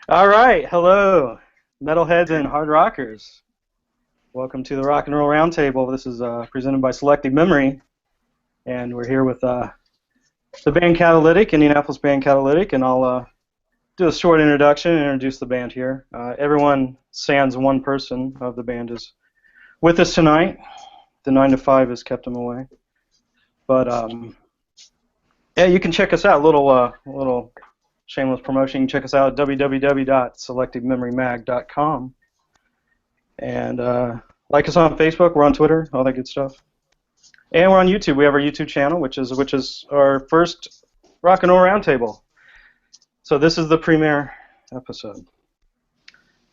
All right, hello, metalheads and hard rockers. Welcome to the Rock and Roll Roundtable. This is presented by Selective Memory, and we're here with the band Catalytic, Indianapolis band Catalytic, and I'll do a short introduction and introduce the band here. Everyone sans one person of the band is with us tonight. The 9 to 5 has kept them away, but yeah, you can check us out. Little shameless promotion. You can check us out at www.selectivememorymag.com. And like us on Facebook. We're on Twitter, all that good stuff. And we're on YouTube. We have our YouTube channel, which is our first Rock and Roll Roundtable. So this is the premiere episode.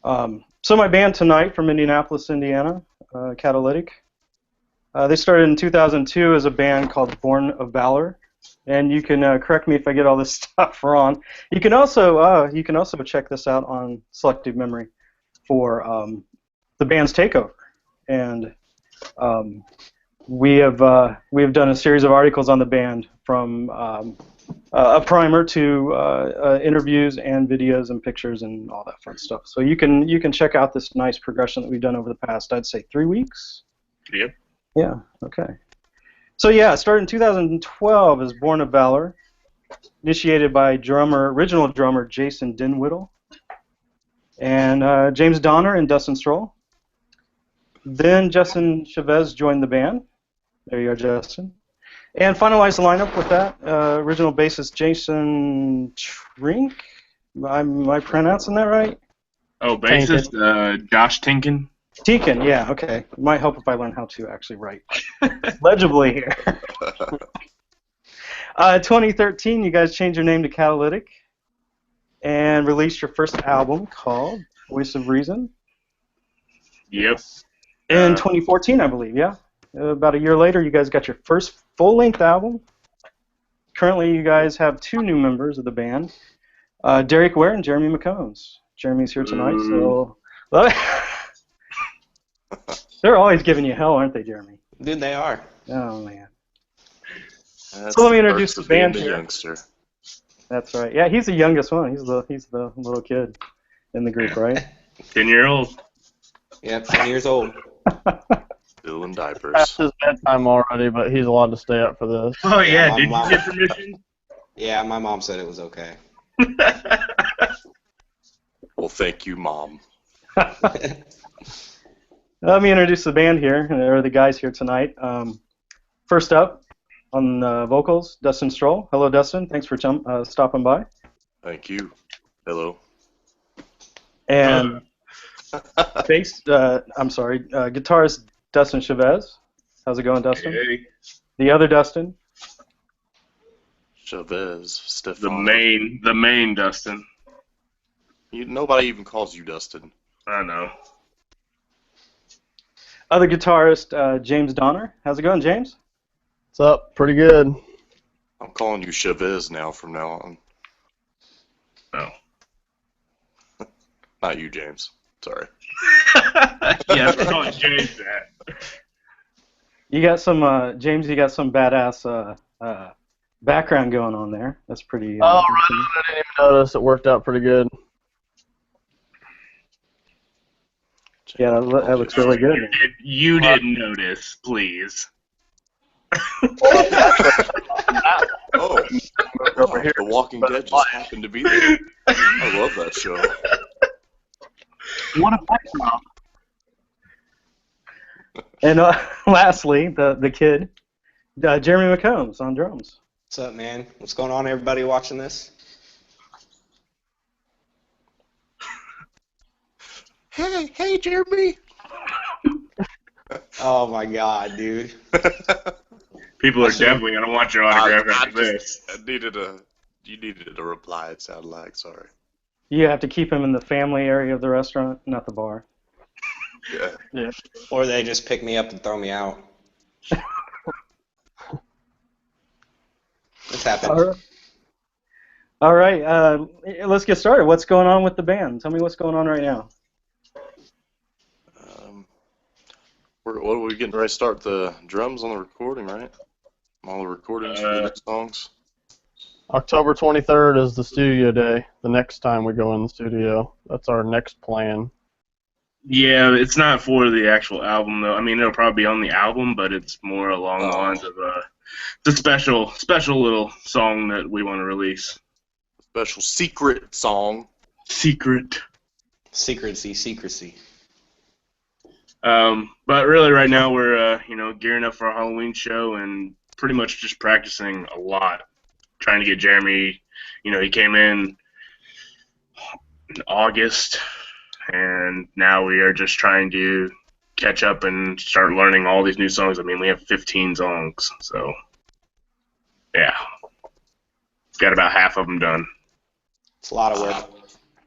So my band tonight from Indianapolis, Indiana, Catalytic. They started in 2002 as a band called Born of Valor. And you can correct me if I get all this stuff wrong. You can also check this out on Selective Memory for the band's takeover. And we have done a series of articles on the band, from a primer to interviews and videos and pictures and all that fun stuff. So you can check out this nice progression that we've done over the past, I'd say, 3 weeks. Yep. Yeah. Okay. So yeah, it started in 2012 as Born of Valor, initiated by original drummer Jason Dinwiddle, and James Donner and Dustin Stroll. Then Justin Chavez joined the band. There you are, Justin. And finalized the lineup with that original bassist Jason Trink. Am I pronouncing that right? Oh, bassist Josh Tinkin. Tinkin, yeah, okay. It might help if I learn how to actually write legibly here. 2013, you guys changed your name to Catalytic and released your first album called Voice of Reason. Yep. In 2014, I believe, yeah. About a year later, you guys got your first full-length album. Currently, you guys have 2 new members of the band, Derek Ware and Jeremy McCombs. Jeremy's here tonight, so... They're always giving you hell, aren't they, Jeremy? Dude, they are. Oh, man. That's So let me introduce the band being here. youngster. That's right. Yeah, he's the youngest one. He's the little kid in the group, right? 10-year-old. Yep, 10 years old. Still in Past diapers. his bedtime already, but he's allowed to stay up for this. Oh, yeah. Yeah, Did my you get permission? Yeah, my mom said it was okay. Well, thank you, Mom. Let me introduce the band here, or the guys here tonight. First up, on vocals, Dustin Stroll. Hello, Dustin. Thanks for stopping by. Thank you. Hello. And guitarist Dustin Chavez. How's it going, Dustin? Hey. The other Dustin. Chavez. The Stefan. main Dustin. Nobody even calls you Dustin. I know. Other guitarist James Donner. How's it going, James? What's up? Pretty good. I'm calling you Chavez now from now on. Oh. Not you, James. Sorry. Yeah, I'm calling James that. You got some, James. You got some badass background going on there. That's pretty. Oh, right on. I didn't even notice. It worked out pretty good. Yeah, that looks really good. You didn't notice, please. Oh, Over here. The Walking Dead just happened to be there. I love that show. What a backdrop. And lastly, the kid, Jeremy McCombs on drums. What's up, man? What's going on, everybody watching this? Hey, Jeremy. Oh, my God, dude. People are definitely going to want your autograph after this. You needed a reply, it sounded like. Sorry. You have to keep him in the family area of the restaurant, not the bar. Yeah. Or they just pick me up and throw me out. It's happened. All right. Let's get started. What's going on with the band? Tell me what's going on right now. What are we getting ready to start? The drums on the recording, right? All the recordings for the next songs. October 23rd is the studio day. The next time we go in the studio, that's our next plan. Yeah, it's not for the actual album though. I mean, it'll probably be on the album, but it's more along the lines of the special little song that we want to release. Special secret song. Secret. Secrecy. But really, right now we're gearing up for our Halloween show and pretty much just practicing a lot, trying to get Jeremy. He came in August, and now we are just trying to catch up and start learning all these new songs. I mean, we have 15 songs, so yeah, got about half of them done. It's a lot of work.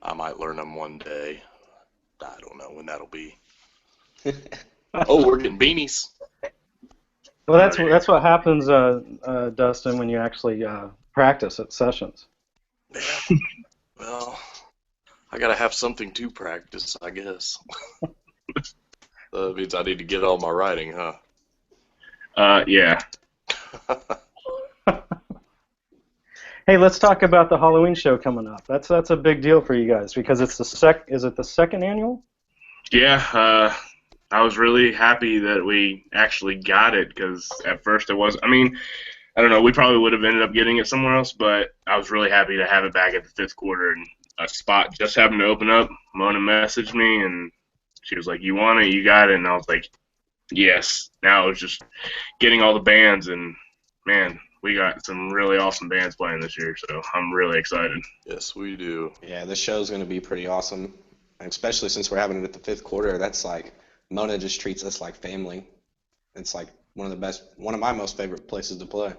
I might learn them one day. I don't know when that'll be. Oh, we're getting beanies. Well, that's what happens, Dustin, when you actually practice at sessions. Yeah. Well, I gotta have something to practice, I guess. That means I need to get all my writing, huh? Yeah. Hey, let's talk about the Halloween show coming up. That's a big deal for you guys because it's is it the second annual? Yeah, I was really happy that we actually got it because at first it was. I mean, I don't know. We probably would have ended up getting it somewhere else, but I was really happy to have it back at the fifth quarter and a spot just happened to open up. Mona messaged me and she was like, "You want it? You got it?" And I was like, "Yes." Now it was just getting all the bands and man, we got some really awesome bands playing this year, so I'm really excited. Yes, we do. Yeah, this show's going to be pretty awesome, and especially since we're having it at the fifth quarter. That's like Mona just treats us like family. It's like one of my most favorite places to play.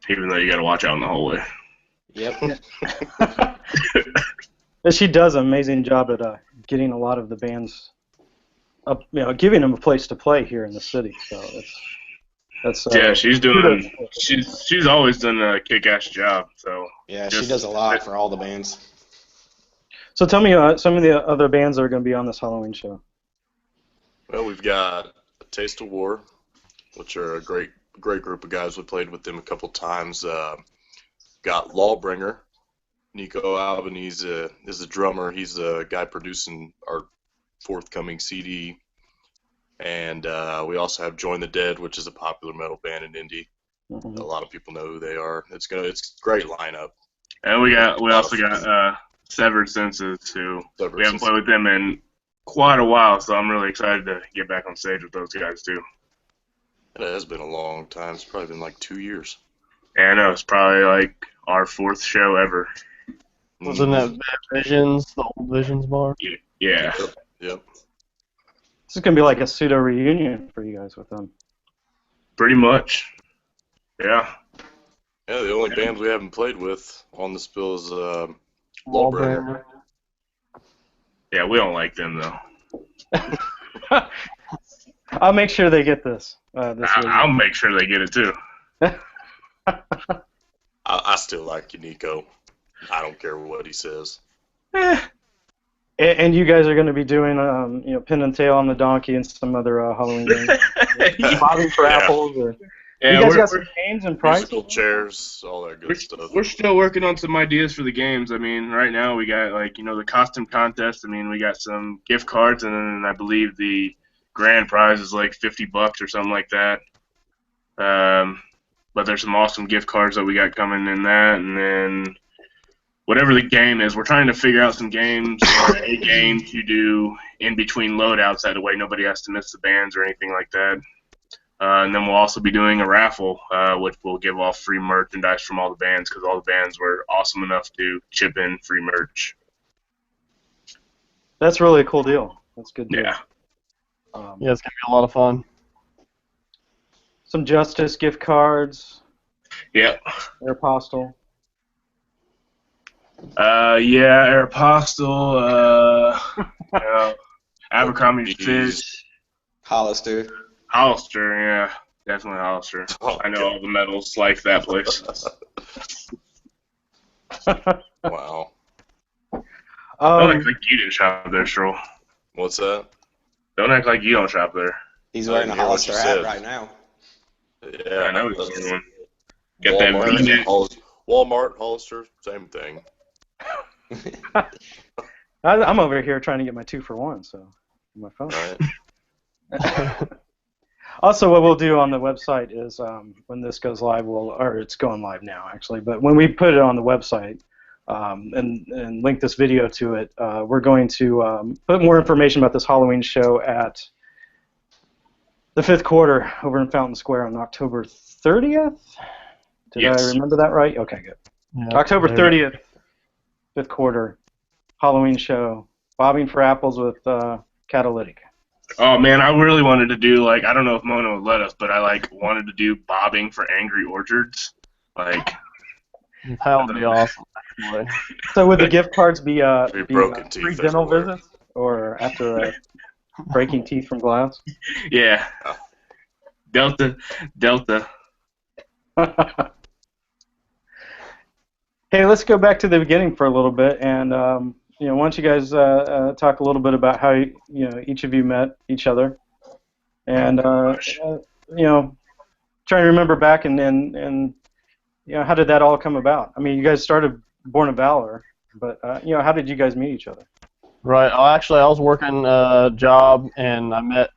Even though you got to watch out in the hallway. Yep. She does an amazing job at getting a lot of the bands up, giving them a place to play here in the city. So that's yeah, she's always done a kick-ass job. So yeah, she does a lot for all the bands. So tell me some of the other bands that are going to be on this Halloween show. Well, we've got A Taste of War, which are a great group of guys. We played with them a couple times. Got Lawbringer. Nico Albanese is a drummer. He's the guy producing our forthcoming CD. And we also have Join the Dead, which is a popular metal band in Indy. Mm-hmm. A lot of people know who they are. It's a great lineup. And we also got Severed Senses, who we haven't played with them in quite a while, so I'm really excited to get back on stage with those guys too. It has been a long time. It's probably been like 2 years. Yeah, I know. It's probably like our fourth show ever. Wasn't that Visions, the old Visions bar? Yeah. Yep. This is going to be like a pseudo reunion for you guys with them. Pretty much. Yeah. Yeah, the only band we haven't played with on the spill is Lawbringer. Yeah, we don't like them though. I'll make sure they get this. I'll make sure they get it too. I still like you, Nico. I don't care what he says. And you guys are going to be doing, Pin and Tail on the Donkey and some other Halloween games. Bobbing for apples. Or... Yeah, you guys got some games and prizes? Musical chairs, all that good stuff. We're still working on some ideas for the games. I mean, right now we got the costume contest. I mean, we got some gift cards, and then I believe the grand prize is like $50 or something like that. But there's some awesome gift cards that we got coming in that, and then whatever the game is, we're trying to figure out some games, a game to do in between loadouts. That way nobody has to miss the bands or anything like that. And then we'll also be doing a raffle, which will give off free merchandise from all the bands because all the bands were awesome enough to chip in free merch. That's really a cool deal. That's a good deal. Yeah. Yeah, it's going to be a lot of fun. Some Justice gift cards. Yep. Aeropostale. Yeah, Aeropostale, Abercrombie Fish. Hollister. Hollister, yeah. Definitely Hollister. Oh, I know all the medals like that place. Wow. Don't act like you didn't shop there, Stroll. What's that? Don't act like you don't shop there. He's wearing a hear what Hollister you hat said. right now. Yeah, I know he's wearing one. Got that Walmart, V-neck. Walmart, Hollister, same thing. I'm over here trying to get my 2-for-1, so on my phone. Right. Also, what we'll do on the website is when this goes live, or it's going live now actually, but when we put it on the website and link this video to it, we're going to put more information about this Halloween show at the 5th quarter over in Fountain Square on October 30th. Did I Yes. remember that right? Okay, good. Yeah, October there. 30th, 5th quarter, Halloween show, bobbing for apples with Catalytic. Oh man, I really wanted to do I don't know if Mona would let us, but I wanted to do bobbing for Angry Orchards. That would be awesome, actually. So would the gift cards be broken teeth free dental everywhere. visits, or after breaking teeth from glass? yeah. Delta. Hey, let's go back to the beginning for a little bit, and why don't you guys talk a little bit about how each of you met each other, and trying to remember back and how did that all come about? I mean, you guys started Born of Valor, but how did you guys meet each other? Right. Actually, I was working a job, and I met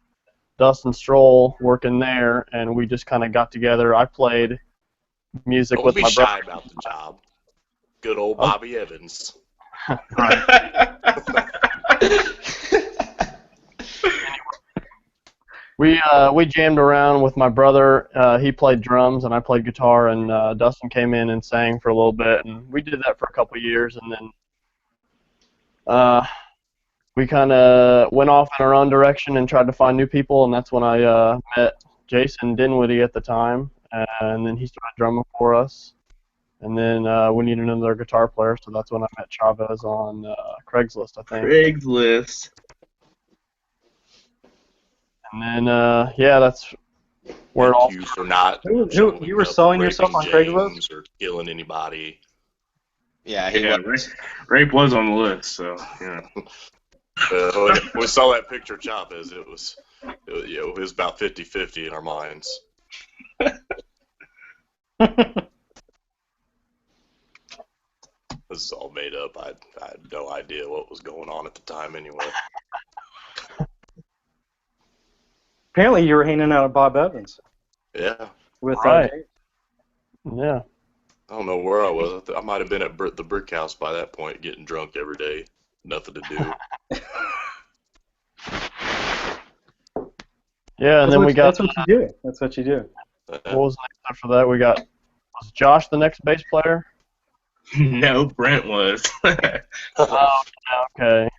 Dustin Stroll working there, and we just kind of got together. I played music Don't with be my shy brother. about the job. Good old Bobby Evans. We jammed around with my brother. He played drums and I played guitar, and Dustin came in and sang for a little bit, and we did that for a couple of years, and then we kind of went off in our own direction and tried to find new people, and that's when I met Jason Dinwiddie at the time, and then he started drumming for us, and then we needed another guitar player, so that's when I met Chavez on Craigslist, I think. Craigslist. And then, that's where it all. Thank you for not You showing were up, selling yourself on raping Craigslist? James or killing anybody. Yeah, he Yeah, was. rape was on the list, so yeah. When we saw that picture of Chavez, it was about 50-50 in our minds. This is all made up. I had no idea what was going on at the time anyway. Apparently, you were hanging out at Bob Evans Yeah. with Right. Yeah. I don't know where I was. I might have been at the brick house by that point, getting drunk every day. Nothing to do. Yeah, and then we got. That's what you do. That's what you do. What was next after that? We got. Was Josh the next bass player? No, Brent was. Oh, okay.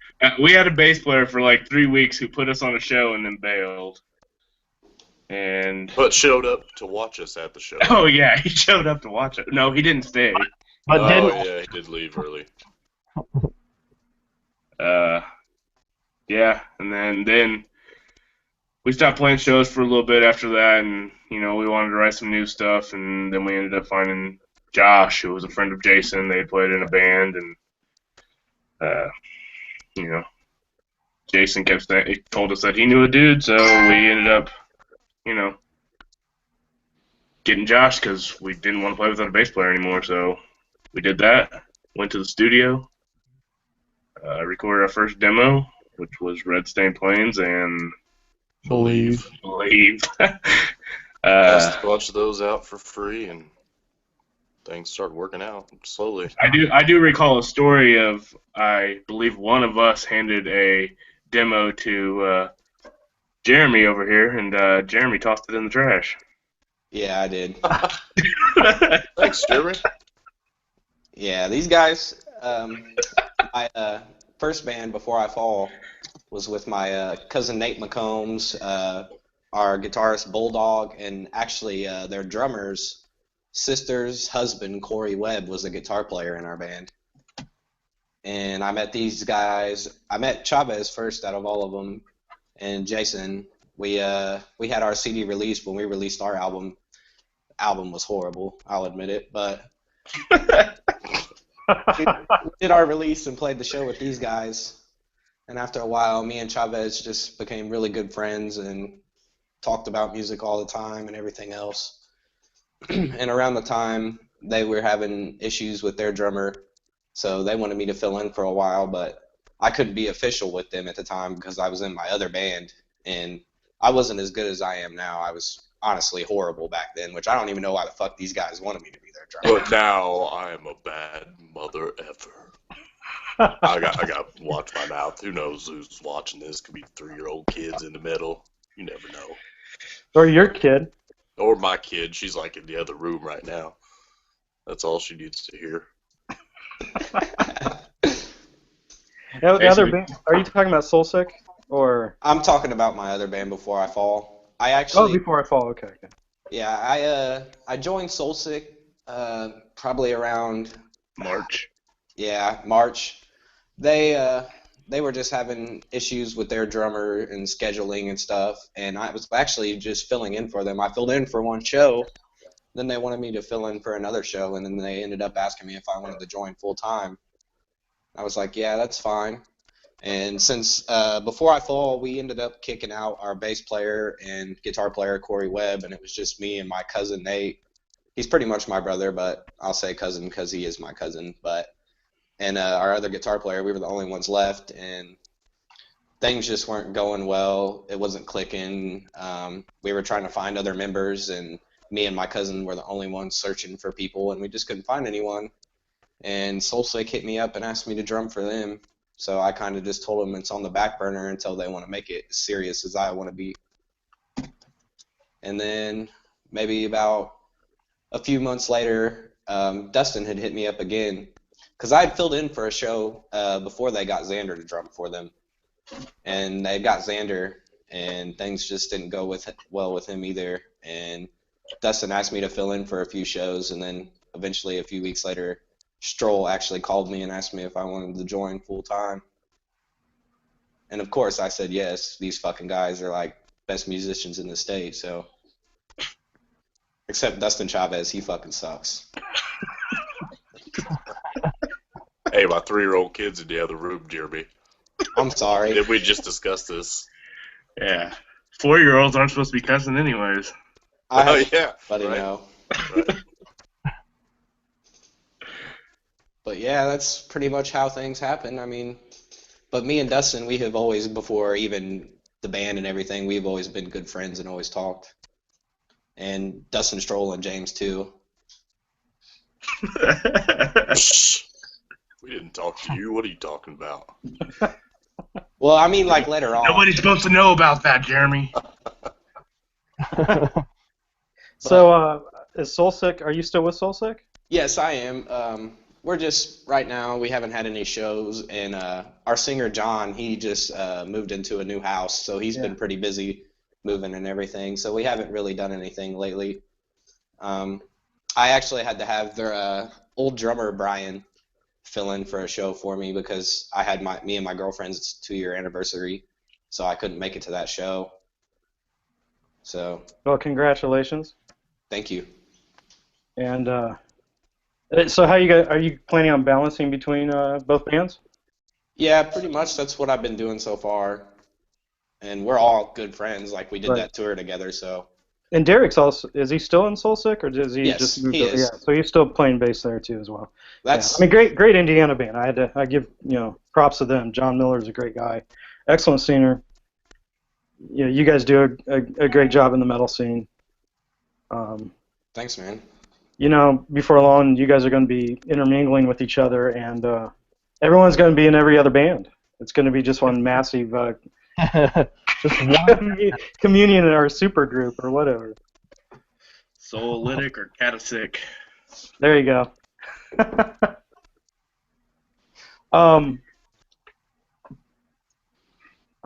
We had a bass player for 3 weeks who put us on a show and then bailed. And But showed up to watch us at the show. oh yeah, he showed up to watch it. No, he didn't stay. But Oh didn't. yeah, he did leave early. Yeah, and then we stopped playing shows for a little bit after that, and we wanted to write some new stuff, and then we ended up finding Josh, who was a friend of Jason. They played in a band, and Jason kept saying, he told us that he knew a dude, so we ended up getting Josh because we didn't want to play without a bass player anymore. So we did that. Went to the studio, recorded our first demo, which was Red Stained Plains and Believe. Passed a bunch of those out for free, and things started working out slowly. I do recall a story of, I believe one of us handed a demo to Jeremy over here, and Jeremy tossed it in the trash. Yeah, I did. Thanks, Jeremy. Yeah, these guys. My first band before I fall was with my cousin Nate McCombs, our guitarist Bulldog, and actually their drummer's sister's husband Corey Webb was a guitar player in our band. And I met these guys. I met Chavez first out of all of them, and Jason. We had our CD released when we released our album. Album was horrible, I'll admit it, but we did our release and played the show with these guys. And after a while, me and Chavez just became really good friends and talked about music all the time and everything else. and around the time they were having issues with their drummer, so they wanted me to fill in for a while, but I couldn't be official with them at the time because I was in my other band, and I wasn't as good as I am now. I was honestly horrible back then, which I don't even know why the fuck these guys wanted me to be their drummer. But now I am a bad mother ever. I got to watch my mouth. Who knows who's watching this? Could be 3-year-old kids in the middle. You never know. Or your kid. Or my kid. She's like in the other room right now. That's all she needs to hear. The other band, are you talking about Soulsick? Or I'm talking about my other band, Before I Fall. I actually, Before I Fall. Okay. yeah, I joined Soulsick probably around March. March. They were just having issues with their drummer and scheduling and stuff, and I was actually just filling in for them. I filled in for one show, then they wanted me to fill in for another show, and then they ended up asking me if I wanted to join full time. I was like, yeah, that's fine. And since Before I Fall, we ended up kicking out our bass player and guitar player, Corey Webb, and it was just me and my cousin, Nate. He's pretty much my brother, but I'll say cousin because he is my cousin. And our other guitar player, we were the only ones left, and things just weren't going well. It wasn't clicking. We were trying to find other members, and me and my cousin were the only ones searching for people, and we just couldn't find anyone. And Soulsick hit me up and asked me to drum for them. So I kind of just told them it's on the back burner until they want to make it as serious as I want to be. And then maybe about a few months later, Dustin had hit me up again because I had filled in for a show before they got Xander to drum for them. And they got Xander, and things just didn't go well with him either. And Dustin asked me to fill in for a few shows, and then eventually a few weeks later, Stroll actually called me and asked me if I wanted to join full time. And of course I said yes. These fucking guys are like best musicians in the state, so. Except Dustin Chavez, he fucking sucks. Hey, my 3-year-old kid's in the other room, Jeremy. I'm sorry. Did we just discuss this? Yeah. 4-year-olds aren't supposed to be cussing anyways. Yeah. Buddy, right. no. Right. But yeah, that's pretty much how things happen. I mean, but me and Dustin, we have always, before even the band and everything, we've always been good friends and always talked. And Dustin, Stroll, and James too. We didn't talk to you. What are you talking about? Well, I mean, like later on. Nobody's supposed to know about that, Jeremy. So, is Soulsick? Are you still with Soulsick? Yes, I am. We're just, right now, we haven't had any shows, and our singer, John, he just moved into a new house, so he's been pretty busy moving and everything, so we haven't really done anything lately. I actually had to have their old drummer, Brian, fill in for a show for me because I had me and my girlfriend's 2-year anniversary, so I couldn't make it to that show. So. Well, congratulations. Thank you. And so, how are you planning on balancing between both bands? Yeah, pretty much. That's what I've been doing so far. And we're all good friends. Like, we did that tour together, so. And Derek's also, is he still in Soulsick, or does he just move he is. Yeah, so he's still playing bass there too as well. That's. I mean, great Indiana band. I give props to them. John Miller's a great guy, excellent singer. Yeah, you guys do a great job in the metal scene. Thanks, man. Before long, you guys are going to be intermingling with each other, and everyone's going to be in every other band. It's going to be just one massive just one communion or super group or whatever. Soulitic or Catalytic. There you go. I'm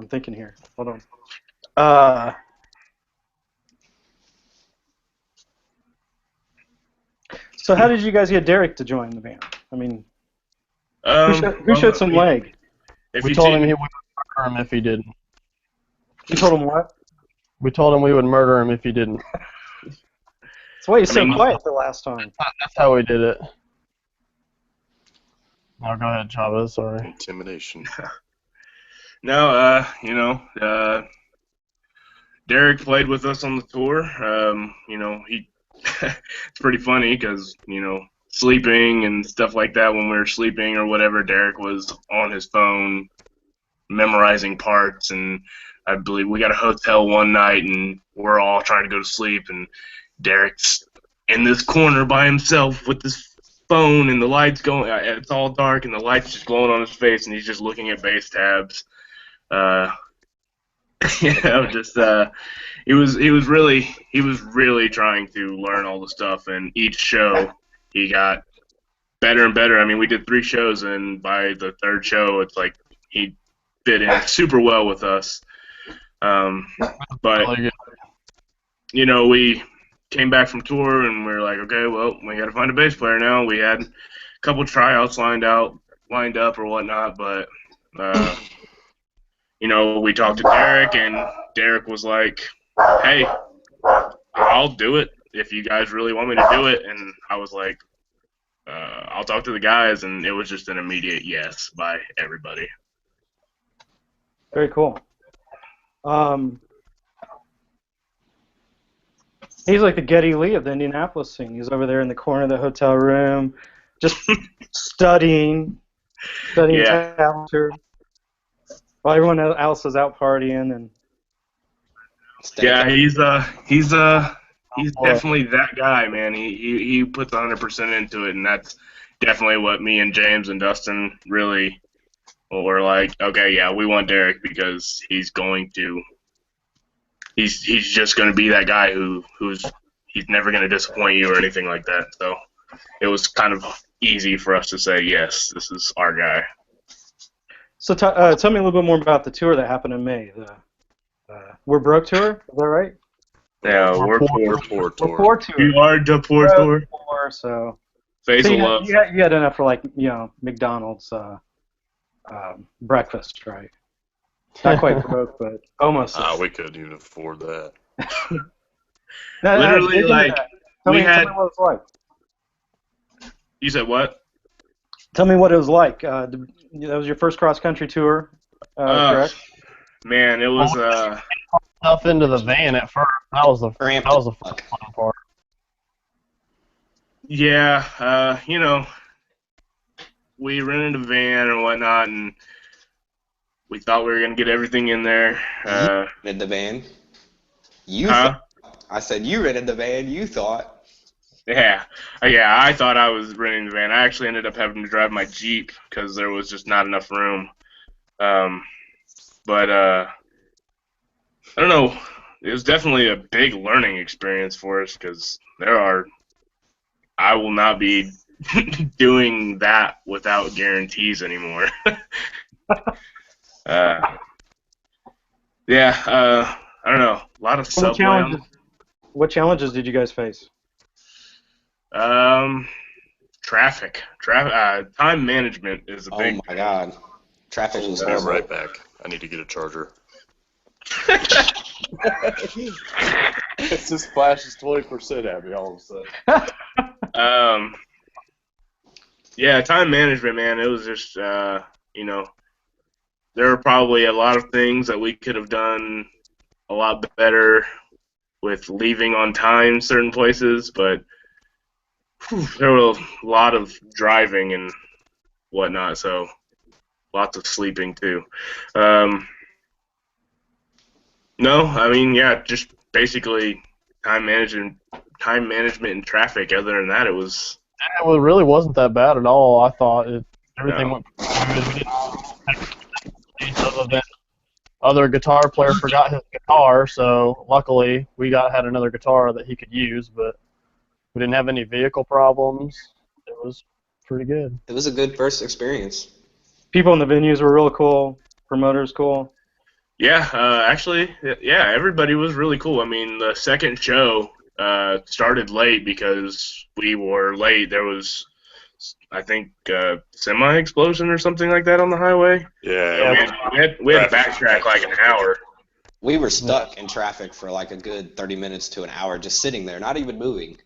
thinking here. Hold on. So how did you guys get Derek to join the band? I mean, who showed some leg? We told him he would murder him if he didn't. You told him what? We told him we would murder him if he didn't. That's why he's so quiet the last time. That's how we did it. Now go ahead, Chavez. Sorry. Intimidation. No, Derek played with us on the tour. He it's pretty funny because, sleeping and stuff like that when we were sleeping or whatever, Derek was on his phone memorizing parts, and I believe we got a hotel one night and we're all trying to go to sleep, and Derek's in this corner by himself with his phone and the lights going, it's all dark and the lights just glowing on his face, and he's just looking at base tabs. Just he was really trying to learn all the stuff, and each show he got better and better. I mean, we did 3 shows, and by the 3rd show, it's like he fit in super well with us. But we came back from tour, and we were like, okay, well, we got to find a bass player now. We had a couple tryouts lined up or whatnot, but we talked to Derek, and Derek was like, hey, I'll do it if you guys really want me to do it. And I was like, I'll talk to the guys, and it was just an immediate yes by everybody. Very cool. He's like the Geddy Lee of the Indianapolis scene. He's over there in the corner of the hotel room, just studying Yeah. tablature, while everyone else is out partying. And yeah, he's definitely that guy, man. He puts 100% into it, and that's definitely what me and James and Dustin really were like. Okay, yeah, we want Derek because he's just going to be that guy he's never going to disappoint you or anything like that. So it was kind of easy for us to say yes, this is our guy. So tell me a little bit more about the tour that happened in May. The We're Broke tour, is that right? Yeah, we're poor. Poor tour. We're Poor tour. You are the poor tour. So Face of you love. had enough for McDonald's breakfast, right? Not quite broke, but almost. We couldn't even afford that. Literally, like, tell we me had. what it was like. You said what? Tell me what it was like. That was your first cross country tour, correct? Man, it was. Stuff into the van at first. That was the fun part. Yeah, we rented a van and whatnot, and we thought we were gonna get everything in there. You rented the van. I said you rented the van. You thought. Yeah, I thought I was renting the van. I actually ended up having to drive my Jeep because there was just not enough room. But I don't know. It was definitely a big learning experience for us because I will not be doing that without guarantees anymore. I don't know. A lot of subway. What challenges did you guys face? Traffic. Time management is a big. Oh my God, traffic was I'm horrible. right back. I need to get a charger. It just flashes 20% at me all of a sudden. Yeah, time management, man. It was just, there were probably a lot of things that we could have done a lot better with leaving on time certain places, but there were a lot of driving and whatnot, so lots of sleeping too. No, I mean, yeah, just basically time management and traffic. Other than that, it was. It really wasn't that bad at all. I thought everything went pretty good. We didn't other than other guitar player forgot his guitar, so luckily we had another guitar that he could use, but we didn't have any vehicle problems. It was pretty good. It was a good first experience. People in the venues were real cool. Promoters cool. Yeah, actually, yeah, everybody was really cool. I mean, the second show started late because we were late. There was, I think, a semi-explosion or something like that on the highway. Yeah. We had to backtrack like an hour. We were stuck in traffic for like a good 30 minutes to an hour, just sitting there, not even moving.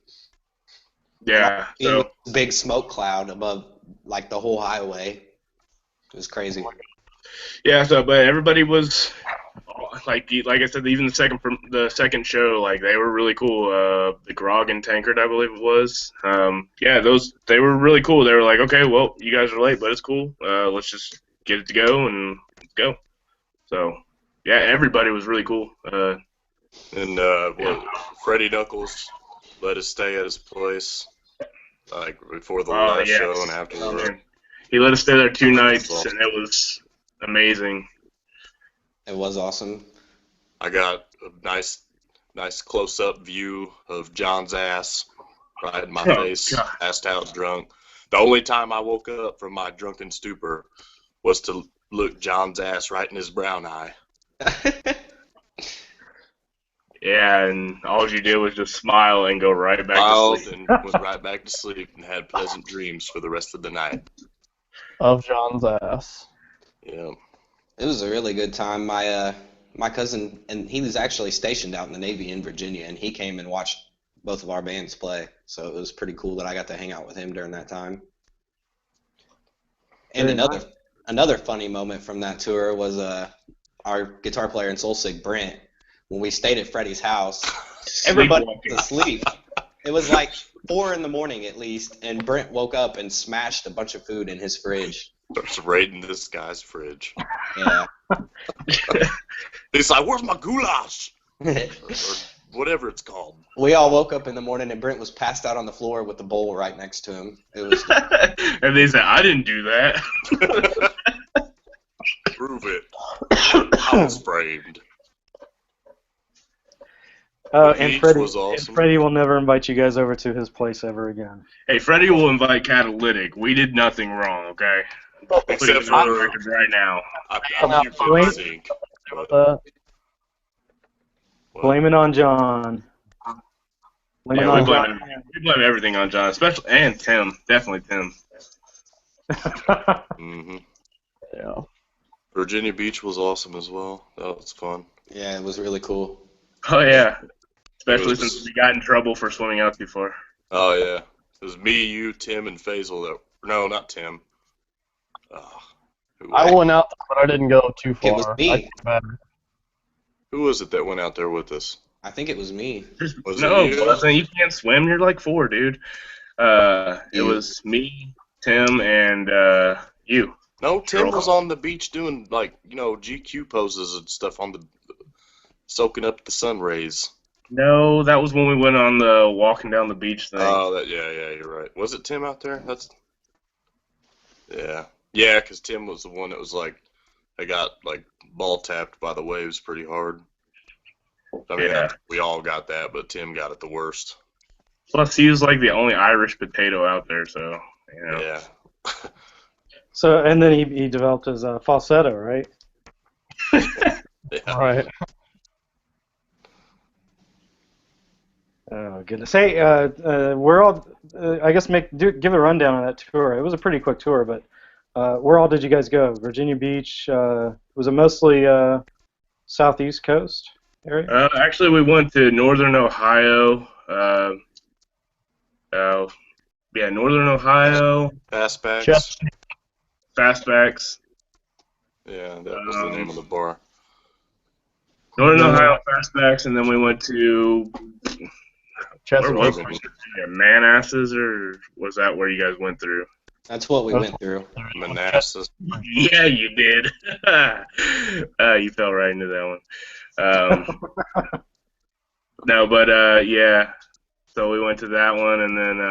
Yeah. In a big smoke cloud above like the whole highway. It was crazy. Yeah, but everybody was, like I said, even the second show, like they were really cool. The Grog and Tankard, I believe it was. Yeah, they were really cool. They were like, okay, well, you guys are late, but it's cool. Let's just get it to go and let's go. So yeah, everybody was really cool. And Freddie Knuckles let us stay at his place, like before the last show and afterwards. He let us stay there 2 nights, and it was amazing. It was awesome. I got a nice close-up view of John's ass right in my face, passed out drunk. The only time I woke up from my drunken stupor was to look John's ass right in his brown eye. Yeah, and all you did was just smile and go right back to sleep. And went right back to sleep and had pleasant dreams for the rest of the night. Of John's ass. Yeah. It was a really good time. My cousin, and he was actually stationed out in the Navy in Virginia, and he came and watched both of our bands play. So it was pretty cool that I got to hang out with him during that time. And another funny moment from that tour was our guitar player in Soulsick, Brent. When we stayed at Freddie's house, everybody was asleep. It was like 4 in the morning at least, and Brent woke up and smashed a bunch of food in his fridge. Starts raiding this guy's fridge. Yeah. He's like, "Where's my goulash?" or whatever it's called. We all woke up in the morning, and Brent was passed out on the floor with the bowl right next to him. It was. And they said, "I didn't do that." Prove it. I was framed. And Freddie, was awesome. Freddie will never invite you guys over to his place ever again. Hey, Freddie will invite Catalytic. We did nothing wrong, okay? Except for the record right now. I'm using Blame it on John. We blame everything on John, especially and Tim. Definitely Tim. Mm-hmm. Yeah. Virginia Beach was awesome as well. That was fun. Yeah, it was really cool. Oh yeah, especially since we got in trouble for swimming out too far. Oh yeah, it was me, you, Tim, and Faisal. No, not Tim. I went out there, but I didn't go too far. It was me. Who was it that went out there with us? I think it was me. You can't swim. You're like 4, dude. It was me, Tim, and you. No, Tim was on the beach doing GQ poses and stuff soaking up the sun rays. No, that was when we went on the walking down the beach thing. Oh, yeah, you're right. Was it Tim out there? Yeah, because Tim was the one that was like, I got like ball tapped by the waves pretty hard. I mean, we all got that, but Tim got it the worst. Plus, he was like the only Irish potato out there, so Yeah. So, and then he developed his falsetto, right? Yeah. Right. Oh goodness! Hey, we're all. I guess give a rundown on that tour. It was a pretty quick tour, but where all did you guys go? Virginia Beach. Was it mostly southeast coast area? Actually, we went to northern Ohio. Northern Ohio. Fastbacks. Fastbacks. Yeah, that was the name of the bar. Northern Ohio Fastbacks, and then we went to. Where was it? Manasses, or was that where you guys went through? That's what we went through. Manassas. Yeah, you did. You fell right into that one. No, but yeah. So we went to that one, and then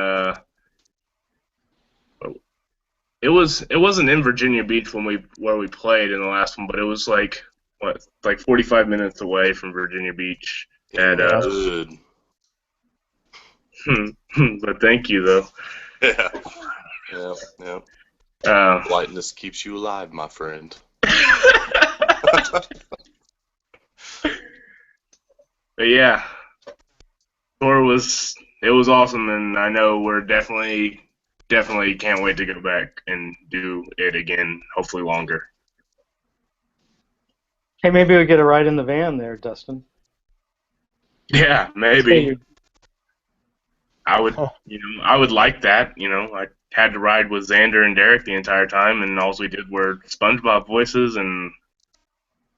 it wasn't in Virginia Beach where we played in the last one, but it was like 45 minutes away from Virginia Beach. And good. But thank you though. Yeah. Lightness keeps you alive, my friend. But yeah, tour was awesome, and I know we're definitely can't wait to go back and do it again. Hopefully longer. Hey, maybe we get a ride in the van there, Dustin. Yeah, maybe. I would like that. I had to ride with Xander and Derek the entire time, and all we did were SpongeBob voices, and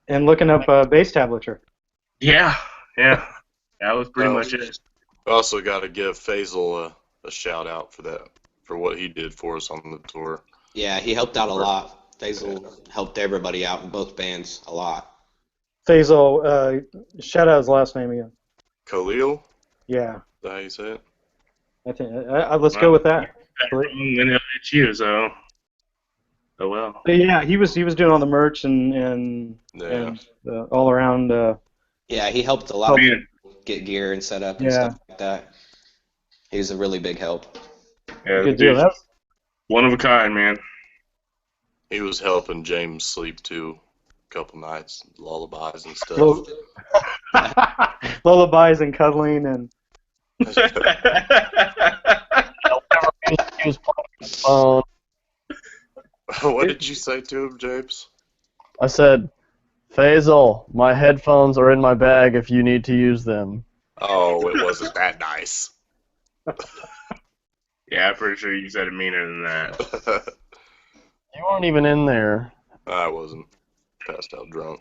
And looking up bass tablature. Yeah, yeah. That was pretty much it. We also got to give Faisal a shout out for that, for what he did for us on the tour. Yeah, he helped out a lot. Faisal helped everybody out in both bands a lot. Faisal, shout out his last name again. Khalil? Yeah. Is that how you say it? I think let's go with that. And then it's you, so oh well. But yeah, he was doing all the merch and all around. Yeah, he helped a lot of Man, people get gear and set up and Yeah. stuff like that. He was a really big help. yeah, Good deal. dude, one of a kind, man. He was helping James sleep too, a couple nights, lullabies and stuff. Lullabies and cuddling and. He was playing his phone. What did you say to him, James? I said, Faisal, my headphones are in my bag if you need to use them. Oh, it wasn't that nice. Yeah, I'm pretty sure you said it meaner than that. You weren't even in there. I wasn't. Passed out drunk.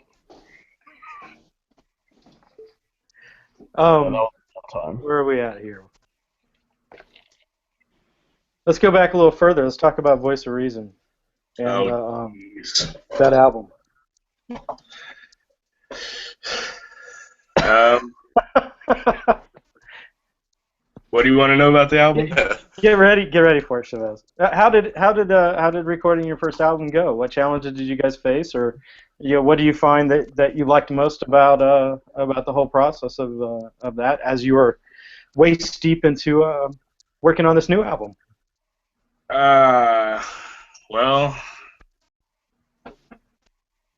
That was the time. Where are we at here? Let's go back a little further. Let's talk about Voice of Reason and that album. What do you want to know about the album? Get ready for it, Chavez. How did recording your first album go? What challenges did you guys face, or what do you find that you liked most about the whole process of that as you were waist deep into working on this new album? Well,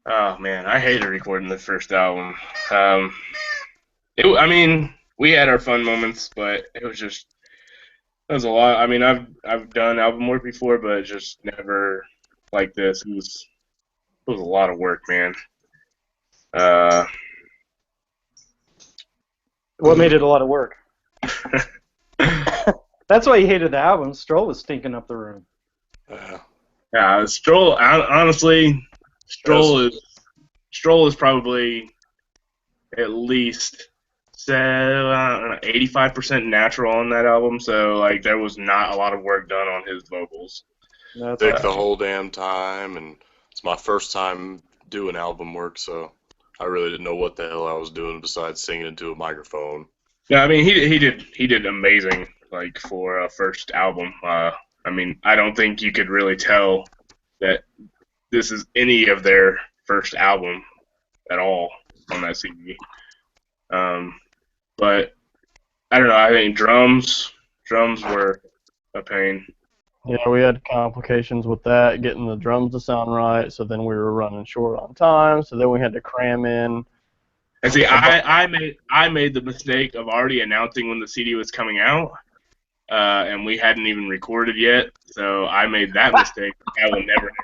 oh man, I hated recording the first album. I mean, we had our fun moments, but it was a lot. I mean, I've done album work before, but just never like this. It was a lot of work, man. What made it a lot of work? That's why you hated the album. Stroll was stinking up the room. Yeah, Stroll. Honestly, Stroll is probably at least 85% natural on that album. So like, there was not a lot of work done on his vocals. Took the whole damn time, and it's my first time doing album work, so I really didn't know what the hell I was doing besides singing into a microphone. Yeah, I mean, he did amazing, like, for a first album. I mean, I don't think you could really tell that this is any of their first album at all on that CD. But I don't know. I think drums were a pain. Yeah, we had complications with that, getting the drums to sound right, so then we were running short on time, so then we had to cram in. And see, I made the mistake of already announcing when the CD was coming out, and we hadn't even recorded yet, so I made that mistake. I will never do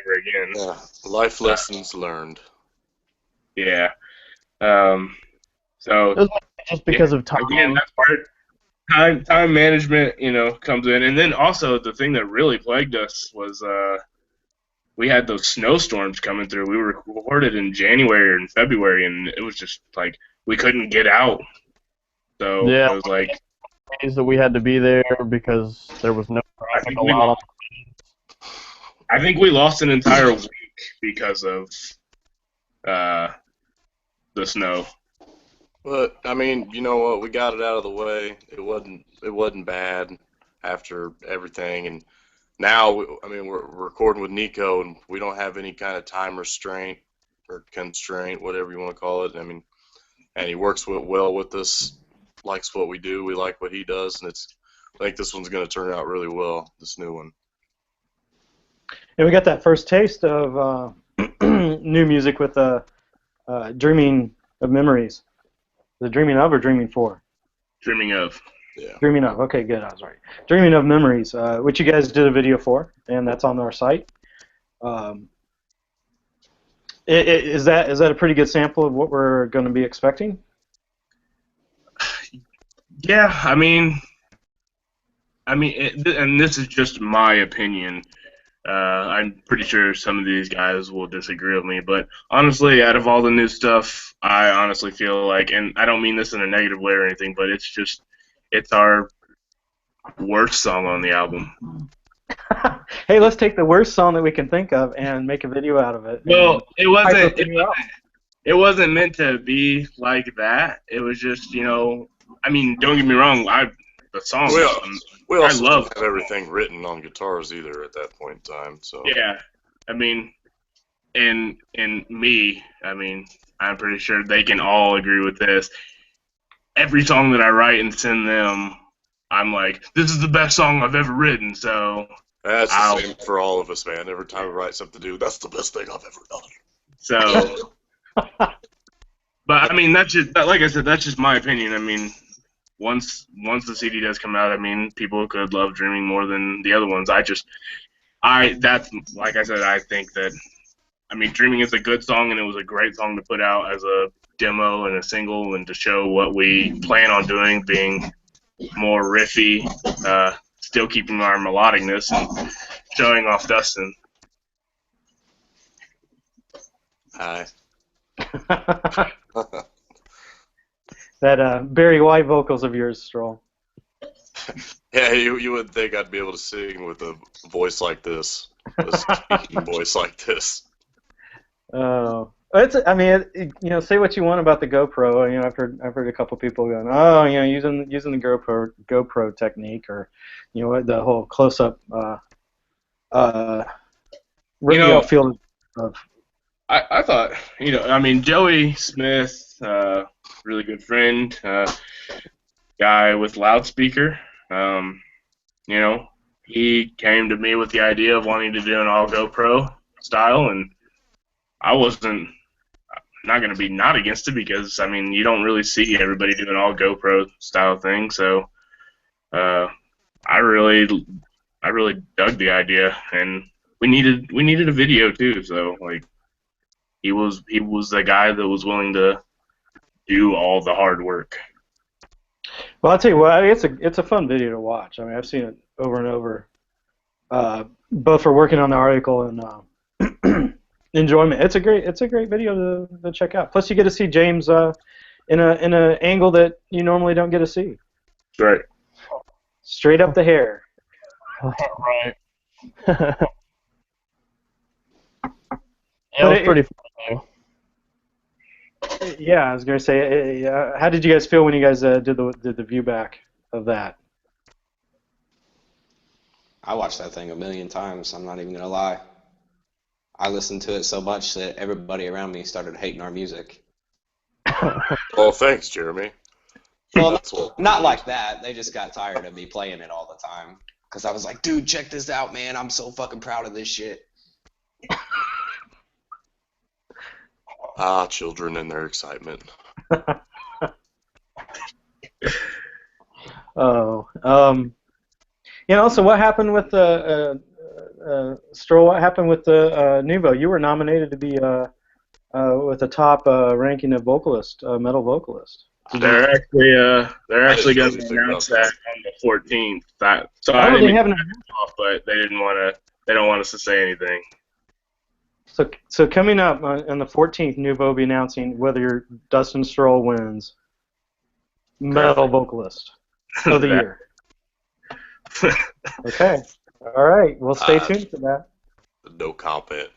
ever again. Yeah, life lessons learned. Yeah. So It was just because of time. Again, that's part. Time management, comes in, and then also the thing that really plagued us was we had those snowstorms coming through. We recorded in January and February, and it was just like we couldn't get out. So Yeah, it was like days that we had to be there because there was no traffic allowed. I think we lost an entire week because of the snow. But I mean, you know what? We got it out of the way. It wasn't bad after everything, and now we're recording with Nico, and we don't have any kind of time restraint or constraint, whatever you want to call it. I mean, and he works well with us, likes what we do, we like what he does, and I think this one's going to turn out really well. This new one. And we got that first taste of new music with Dreaming of Memories. The Dreaming of or Dreaming for? Dreaming of. Yeah. Dreaming of. Okay, good. I was right. Dreaming of Memories, which you guys did a video for, and that's on our site. Is that a pretty good sample of what we're going to be expecting? Yeah, I mean, and this is just my opinion. I'm pretty sure some of these guys will disagree with me, but honestly, out of all the new stuff, I honestly feel like, and I don't mean this in a negative way or anything, but it's our worst song on the album. Hey, let's take the worst song that we can think of and make a video out of it. Well, And it hype wasn't. up the new album. It wasn't meant to be like that. It was just, I mean, don't get me wrong. The song, We I also love. didn't have everything written on guitars either at that point in time. So Yeah, I mean, and me, I mean, I'm pretty sure they can all agree with this. Every song that I write and send them, I'm like, this is the best song I've ever written. So that's the same for all of us, man. Every time we write something new, that's the best thing I've ever done. So, but I mean, that's just like I said, that's just my opinion. I mean, once the CD does come out, I mean, people could love Dreaming more than the other ones. That's like I said, I think that, I mean, Dreaming is a good song, and it was a great song to put out as a demo and a single, and to show what we plan on doing, being more riffy, still keeping our melodicness, and showing off Dustin. Hi. That Barry White vocals of yours, Stroll. Yeah, you wouldn't think I'd be able to sing with a voice like this, a speaking voice like this. Oh, I mean, say what you want about the GoPro. I've heard a couple people going, oh, using the GoPro technique, or, the whole close-up radio field of. I thought, I mean, Joey Smith, really good friend, guy with loudspeaker. He came to me with the idea of wanting to do an all GoPro style, and I wasn't not going to be not against it, because I mean, you don't really see everybody doing all GoPro style thing. So I really dug the idea, and we needed a video too. So like, he was the guy that was willing to do all the hard work. Well, I'll tell you what, it's a fun video to watch. I mean, I've seen it over and over, both for working on the article and enjoyment. It's a great video to check out. Plus, you get to see James in an angle that you normally don't get to see. Right. Straight up the hair. Right. But It was pretty fun. Yeah, I was gonna say, how did you guys feel when you guys did the view back of that? I watched that thing a million times. I'm not even gonna lie. I listened to it so much that everybody around me started hating our music. Well, thanks, Jeremy. Well, not like that. They just got tired of me playing it all the time. Because I was like, dude, check this out, man. I'm so fucking proud of this shit. Ah, children and their excitement. Oh, so what happened with the Stroll? What happened with the Nuvo? You were nominated to be with the top ranking of vocalist, metal vocalist. They're actually going to announce that on the 14th. So I didn't even off, but they don't want us to say anything. So coming up on the 14th, Nuvo will be announcing whether Dustin Stroll wins metal vocalist of the year. Okay. All right. Well, stay tuned for that. No comment.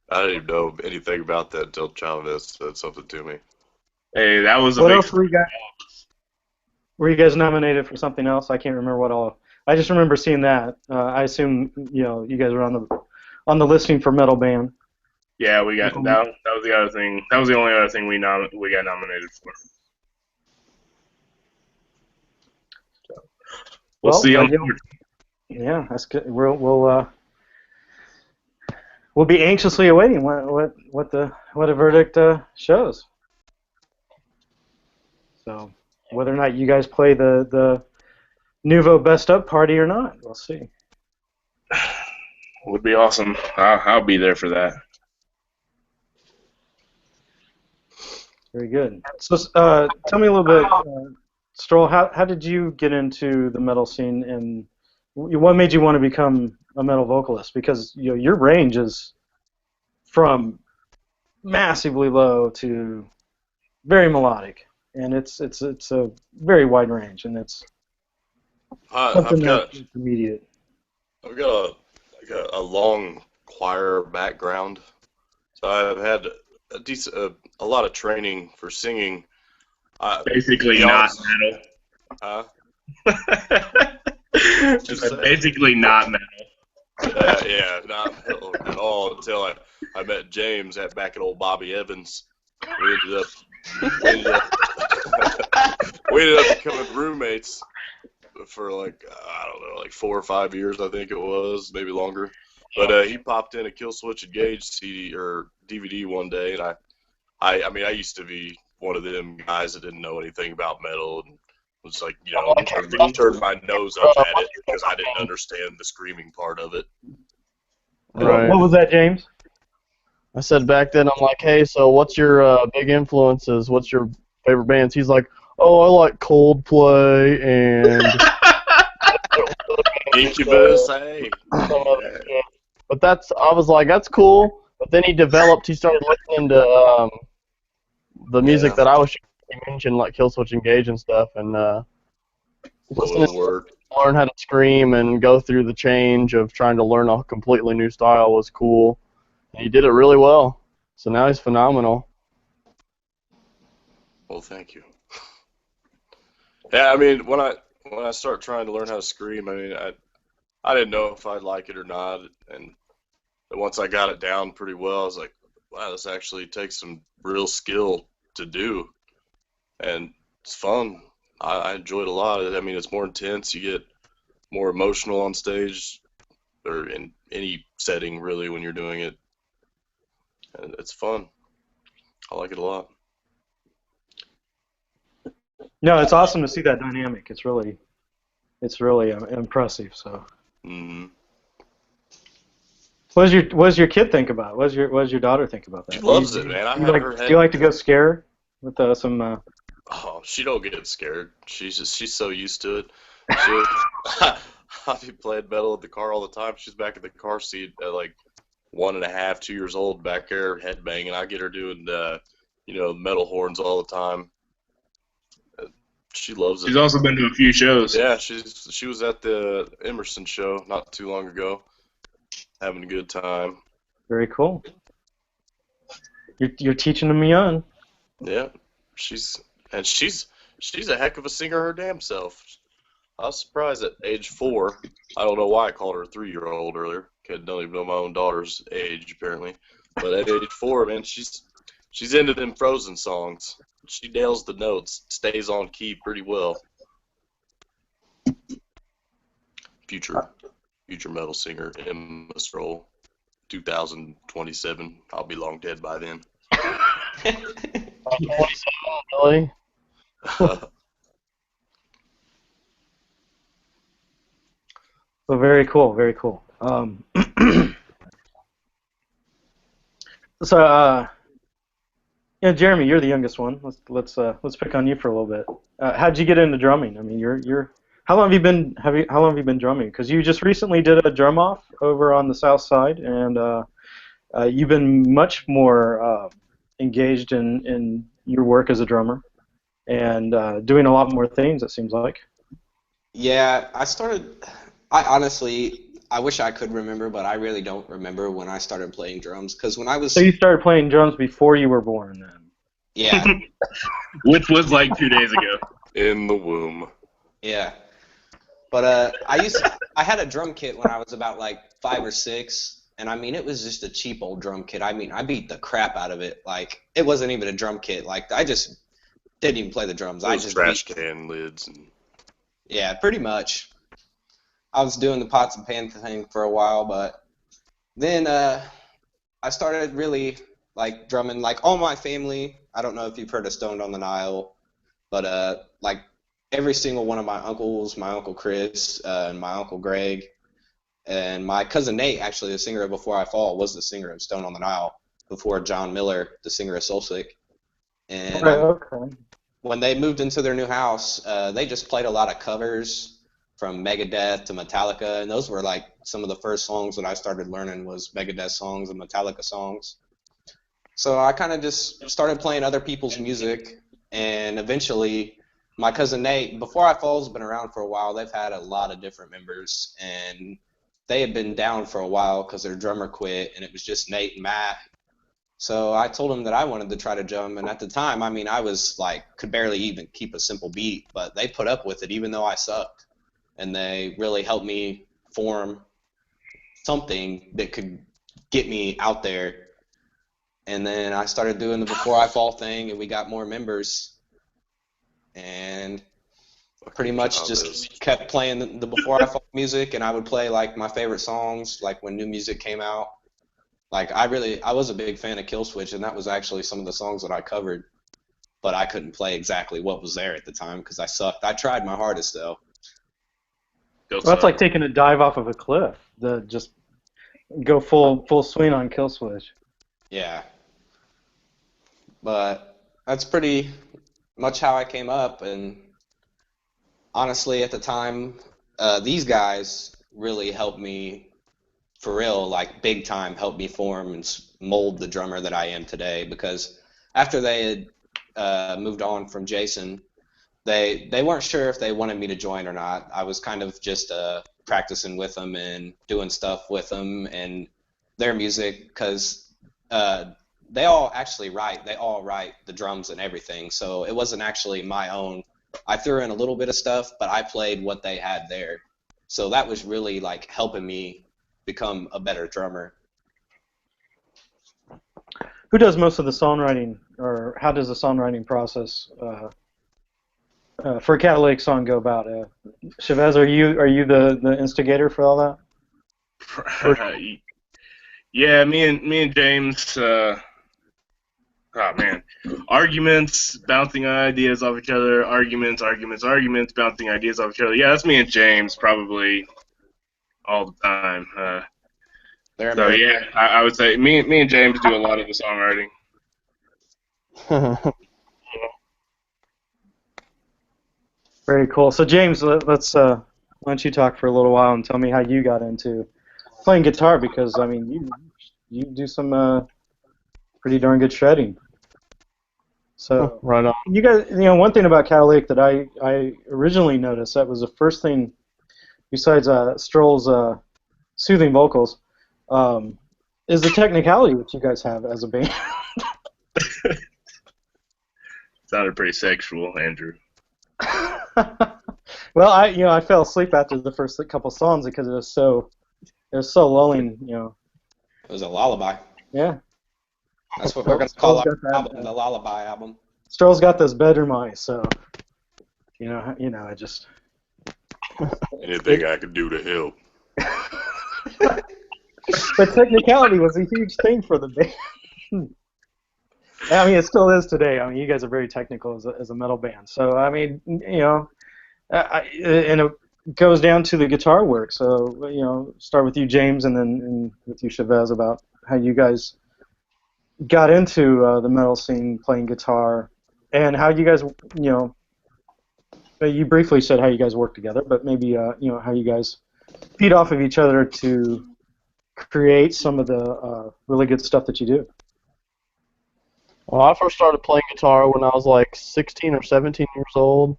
I didn't even know anything about that until Chavez said something to me. Hey, that was What else were you guys? Were you guys nominated for something else? I can't remember what all. I just remember seeing that. I assume you guys were on the listing for metal band. Yeah, we got that. That was the other thing. That was the only other thing we got nominated for. So, we'll see on. Yeah, that's good. We'll be anxiously awaiting what a verdict shows. So whether or not you guys play the Nuvo Best Up party or not, we'll see. Would be awesome. I'll be there for that. Very good. So tell me a little bit, Stroll. How did you get into the metal scene, and what made you want to become a metal vocalist? Because your range is from massively low to very melodic, and it's a very wide range, and it's something I've that's got immediate. I've got a long choir background, so I've had a lot of training for singing. To Basically be not honest, metal. huh? Just basically not metal. Yeah, not metal at all until I met James back at old Bobby Evans. We ended up we ended up, we ended up becoming roommates for like I don't know, like 4 or 5 years I think it was, maybe longer. But he popped in a Killswitch Engage CD or DVD one day, and I mean I used to be one of them guys that didn't know anything about metal and was like, turned my nose up at it because I didn't understand the screaming part of it. Right. What was that, James? I said back then, I'm like, hey, so what's your big influences? What's your favorite bands? He's like, oh, I like Coldplay and Incubus, hey. But I was like, that's cool. But then he started listening to the music that I was showing. He mentioned like Killswitch Engage and stuff, and listening to learn how to scream and go through the change of trying to learn a completely new style was cool. And he did it really well. So now he's phenomenal. Well, thank you. Yeah, I mean, when I start trying to learn how to scream, I mean, I didn't know if I'd like it or not, and once I got it down pretty well, I was like, wow, this actually takes some real skill to do, and it's fun. I enjoy it a lot. I mean, it's more intense. You get more emotional on stage, or in any setting, really, when you're doing it. And it's fun. I like it a lot. No, it's awesome to see that dynamic. It's really impressive. So, Mm-hmm. what does your kid think about it? What does your daughter think about that? She loves it, man. I Do you have like, her do you like to go scare her with some? Oh, she don't get scared. She's so used to it. I'll be playing metal in the car all the time. She's back in the car seat at like 1.5, 2 years old, back there headbanging. I get her doing metal horns all the time. She loves it. She's also been to a few shows. Yeah, she was at the Emerson show not too long ago, having a good time. Very cool. You're teaching them young. Yeah, she's a heck of a singer her damn self. I was surprised at age 4. I don't know why I called her a 3-year-old earlier. I don't even know my own daughter's age apparently. But at age 4, man, she's into them Frozen songs. She nails the notes, stays on key pretty well. Future metal singer Emma Stroll, 2027. I'll be long dead by then. 27, really? Well, very cool, very cool. So, Jeremy, you're the youngest one. Let's pick on you for a little bit. How'd you get into drumming? I mean, how long have you been drumming? Because you just recently did a drum off over on the south side, and you've been much more engaged in your work as a drummer, and doing a lot more things. It seems like. Yeah, I honestly, I wish I could remember, but I really don't remember when I started playing drums. Because when I was... So you started playing drums before you were born, then? Yeah. Which was like 2 days ago. In the womb. Yeah. But I had a drum kit when I was about like 5 or 6, and I mean, it was just a cheap old drum kit. I mean, I beat the crap out of it. Like, it wasn't even a drum kit. Like, I just didn't even play the drums. I just trash can lids and... Yeah, pretty much. I was doing the pots and pans thing for a while, but then I started really like drumming. Like all my family, I don't know if you've heard of Stoned on the Nile, but like every single one of my uncles, my uncle Chris, and my uncle Greg, and my cousin Nate, actually the singer of Before I Fall, was the singer of Stoned on the Nile before John Miller, the singer of Soulsick. And Okay. when they moved into their new house, they just played a lot of covers. from Megadeth to Metallica, and those were like some of the first songs that I started learning was Megadeth songs and Metallica songs. So I kind of just started playing other people's music, and eventually my cousin Nate, Before I Fall's been around for a while. They've had a lot of different members, and they had been down for a while because their drummer quit, and it was just Nate and Matt. So I told him that I wanted to try to drum, and at the time, I mean, I was like, could barely even keep a simple beat, but they put up with it even though I sucked, and they really helped me form something that could get me out there. And then I started doing the Before I Fall thing, and we got more members, and pretty much just kept playing the Before I Fall music, and I would play like my favorite songs, like when new music came out. Like I was a big fan of Killswitch, and that was actually some of the songs that I covered, but I couldn't play exactly what was there at the time because I sucked. I tried my hardest though. Well, that's like taking a dive off of a cliff. Just go full swing on Killswitch. Yeah. But that's pretty much how I came up, and honestly, at the time, these guys really helped me for real, like big time, helped me form and mold the drummer that I am today. Because after they had moved on from Jason, they weren't sure if they wanted me to join or not. I was kind of just practicing with them and doing stuff with them and their music because they all write the drums and everything, so it wasn't actually my own. I threw in a little bit of stuff, but I played what they had there. So that was really like helping me become a better drummer. Who does most of the songwriting, or how does the songwriting process for a Catalytic song go about? Chavez, are you the instigator for all that? Yeah, me and James. Oh man, arguments, bouncing ideas off each other, arguments, bouncing ideas off each other. Yeah, that's me and James probably all the time. So yeah, I would say me and James do a lot of the songwriting. Very cool. So James, let's why don't you talk for a little while and tell me how you got into playing guitar, because I mean you do some pretty darn good shredding. So right on. You guys, one thing about Catalytic that I originally noticed, that was the first thing besides Stroll's soothing vocals, is the technicality that you guys have as a band. Sounded pretty sexual, Andrew. Well, I fell asleep after the first couple songs because it was so lulling, It was a lullaby. Yeah. That's what we're going to call our album, the Lullaby album. Stroll's got those bedroom eyes, so I just. Anything I could do to help. But technicality was a huge thing for the band. I mean, it still is today. I mean, you guys are very technical as a metal band. So I mean, and it goes down to the guitar work. So start with you, James, and then with you, Chavez, about how you guys got into the metal scene, playing guitar, and how you guys, you briefly said how you guys work together, but maybe how you guys feed off of each other to create some of the really good stuff that you do. Well, I first started playing guitar when I was like 16 or 17 years old.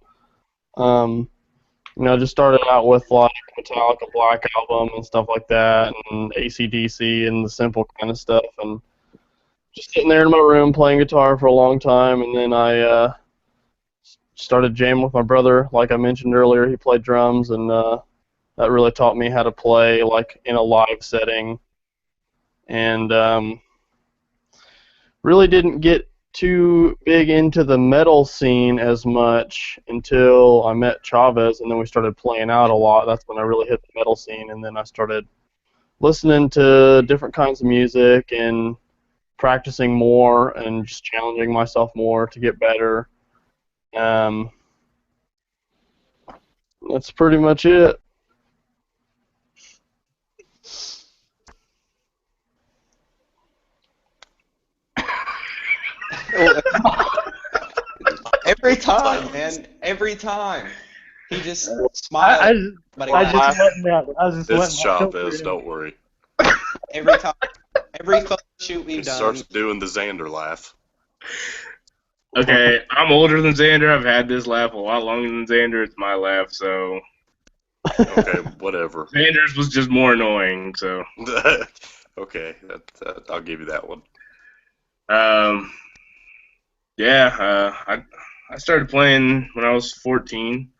Just started out with like Metallica Black Album and stuff like that, and AC/DC and the simple kind of stuff, and just sitting there in my room playing guitar for a long time, and then I started jamming with my brother. Like I mentioned earlier, he played drums, and that really taught me how to play like in a live setting. And really didn't get too big into the metal scene as much until I met Chavez, and then we started playing out a lot. That's when I really hit the metal scene, and then I started listening to different kinds of music and practicing more and just challenging myself more to get better. That's pretty much it. Every time, man. Every time. He just I, smiled. I, just- But I just letting that. I was just It's letting that filter Chavez, in. don't worry. every time, every photo shoot He we've done, starts doing the Xander laugh. Okay, I'm older than Xander. I've had this laugh a lot longer than Xander. It's my laugh, so Okay, whatever. Xander's was just more annoying. So, Okay, I'll give you that one. um, yeah, I started playing when I was 14.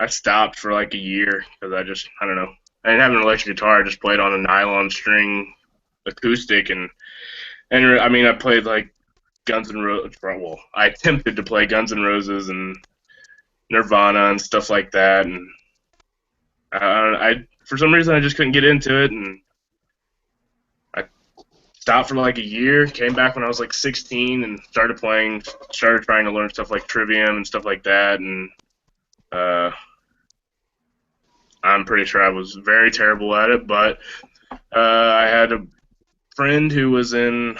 I stopped for like a year because I don't know. I didn't have an electric guitar. I just played on a nylon string acoustic, and I mean, I played like Guns N' Roses. Well, I attempted to play Guns N' Roses and Nirvana and stuff like that, and I for some reason I just couldn't get into it, and I stopped for like a year. Came back when I was like 16 and started trying to learn stuff like Trivium and stuff like that, and I'm pretty sure I was very terrible at it, but I had a friend who they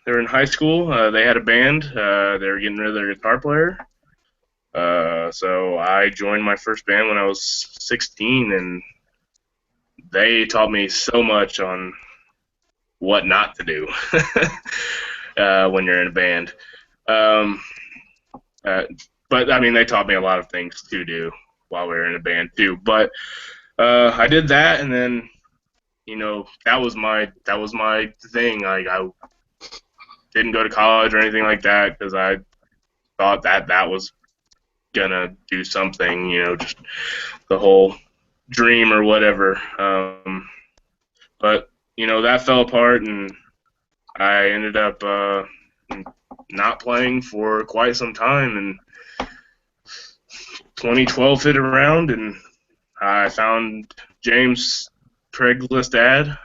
were in high school. They had a band. They were getting rid of their guitar player. So I joined my first band when I was 16, and they taught me so much on what not to do when you're in a band. Um, but I mean, they taught me a lot of things to do while we were in a band too. But I did that, and then that was my thing. Like I didn't go to college or anything like that because I thought that was gonna do something. Just the whole dream or whatever. But that fell apart, and I ended up not playing for quite some time. And 2012 hit around, and I found James' Craigslist ad.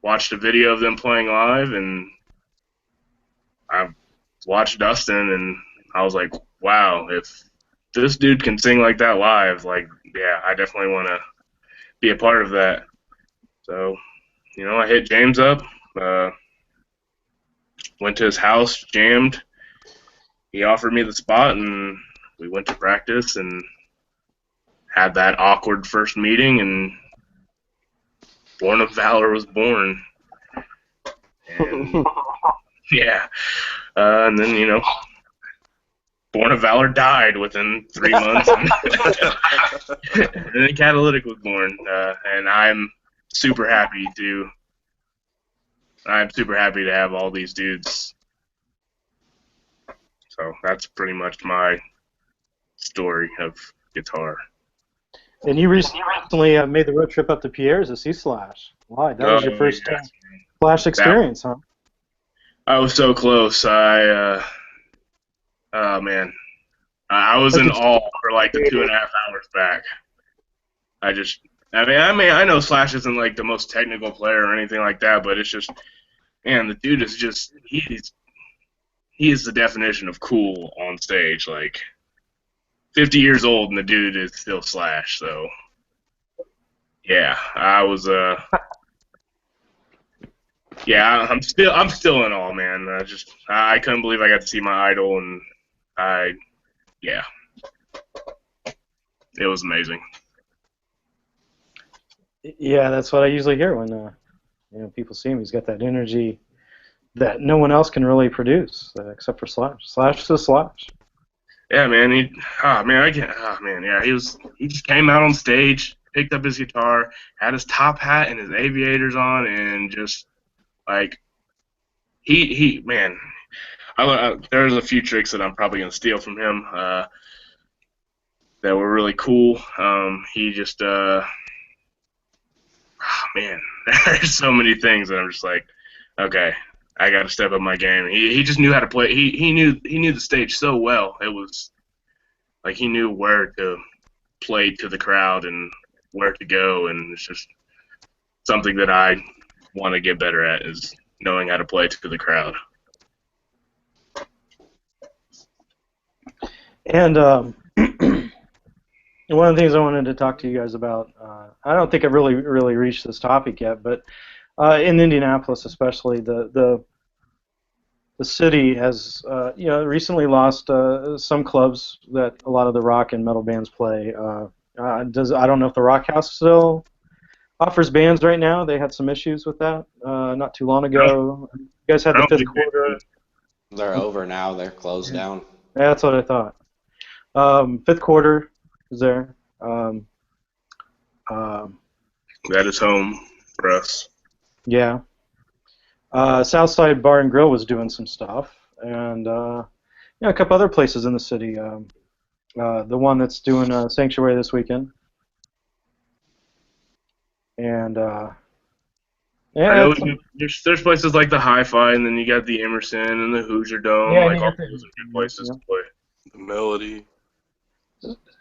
Watched a video of them playing live, and I watched Dustin, and I was like, wow, if this dude can sing like that live, like, yeah, I definitely want to be a part of that. So, I hit James up, went to his house, jammed. He offered me the spot, and we went to practice and had that awkward first meeting, and Born of Valor was born. And, yeah. And then, Born of Valor died within 3 months. And then Catalytic was born. And I'm super happy to have all these dudes. So that's pretty much my story of guitar. And you recently made the road trip up to Pierre's to see Slash. Wow, that was your first Slash experience, huh? I was so close. Oh man, I was in awe for like the 2.5 hours back. I know Slash isn't like the most technical player or anything like that, but it's just, man, the dude is just he is the definition of cool on stage. Like 50 years old and the dude is still Slash. So yeah, I was yeah, I'm still in awe, man. I couldn't believe I got to see my idol, and yeah, it was amazing. Yeah, that's what I usually hear when people see him. He's got that energy that no one else can really produce except for Slash. Slash is Slash. Yeah, man. Yeah, he just came out on stage, picked up his guitar, had his top hat and his aviators on, and just like man. There's a few tricks that I'm probably gonna steal from him that were really cool. He just man, there's so many things that I'm just like, okay, I got to step up my game. He just knew how to play. He knew the stage so well. It was like he knew where to play to the crowd and where to go, and it's just something that I want to get better at is knowing how to play to the crowd. And one of the things I wanted to talk to you guys about, I don't think I've really reached this topic yet, but in Indianapolis especially, the the city has recently lost some clubs that a lot of the rock and metal bands play. I don't know if the Rock House still offers bands right now. They had some issues with that not too long ago. You guys had I the don't fifth think they quarter. They're over now. They're closed down. Yeah, that's what I thought. Fifth quarter is there. That is home for us. Yeah. Southside Bar and Grill was doing some stuff, and a couple other places in the city. The one that's doing Sanctuary this weekend, and I yeah, know there's places like the Hi-Fi, and then you got the Emerson and the Hoosier Dome. yeah, Like all those are good places yeah. to play. The Melody.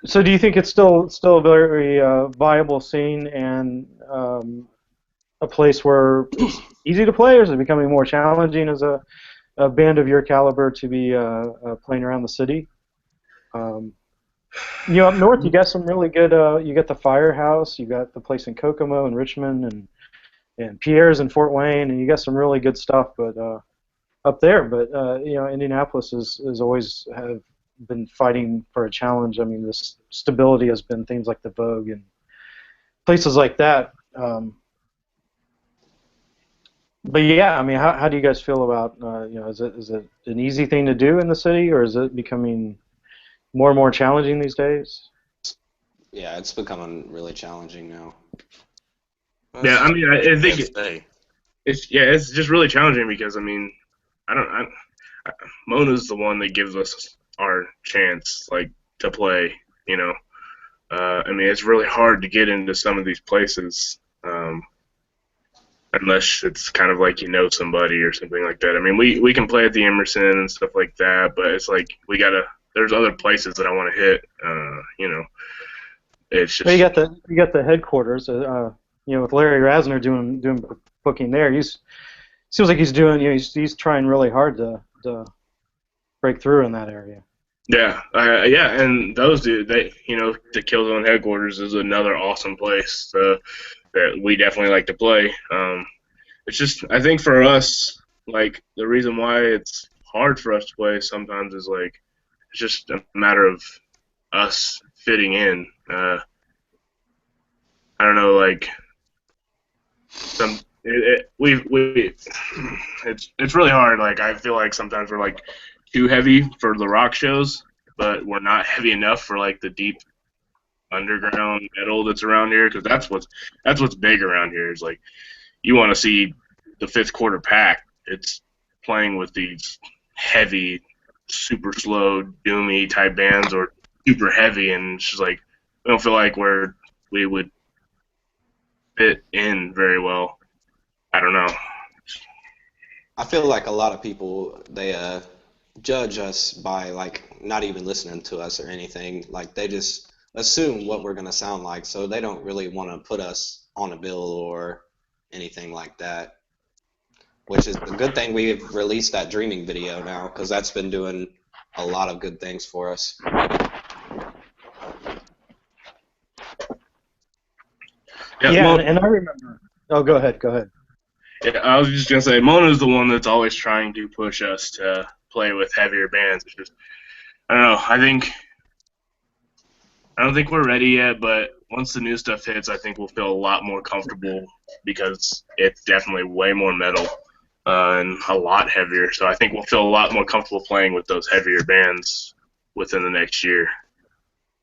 So, do you think it's still a very viable scene and a place where it's easy to play, or is it becoming more challenging as a band of your caliber to be playing around the city? Up north, you got some really good. You got the Firehouse, you got the place in Kokomo and Richmond, and Pierre's in Fort Wayne, and you got some really good stuff. But up there, but Indianapolis is always have been fighting for a challenge. I mean, this stability has been things like the Vogue and places like that. But yeah, I mean, how do you guys feel about is it an easy thing to do in the city, or is it becoming more and more challenging these days? Yeah, it's becoming really challenging now. Yeah, I mean, I think Stay. it's just really challenging because I mean, Mona's the one that gives us our chance, like, to play. I mean, it's really hard to get into some of these places. Unless it's kind of like somebody or something like that. I mean, we can play at the Emerson and stuff like that, but it's like there's other places that I want to hit. It's just Well, you got the headquarters. With Larry Rasner doing booking there, seems like he's doing. He's trying really hard to break through in that area. yeah, and those the Killzone headquarters is another awesome place that we definitely like to play. It's just, I think for us, like, the reason why it's hard for us to play sometimes is like it's just a matter of us fitting in. I don't know, like it's really hard. Like, I feel like sometimes we're like too heavy for the rock shows, but we're not heavy enough for like the deep underground metal that's around here, because that's what's big around here. Is like, you want to see the fifth quarter pack. It's playing with these heavy, super slow, doomy type bands, or super heavy, and it's just like we don't feel like we would fit in very well. I don't know. I feel like a lot of people, they judge us by like not even listening to us or anything. Like, they just assume what we're gonna sound like, so they don't really want to put us on a bill or anything like that. Which is the good thing we've released that Dreaming video now, because that's been doing a lot of good things for us. Yeah, and I remember. Oh, go ahead. Yeah, I was just gonna say, Mona's the one that's always trying to push us to play with heavier bands. It's just, I don't know. I don't think we're ready yet, but once the new stuff hits, I think we'll feel a lot more comfortable, because it's definitely way more metal and a lot heavier. So I think we'll feel a lot more comfortable playing with those heavier bands within the next year.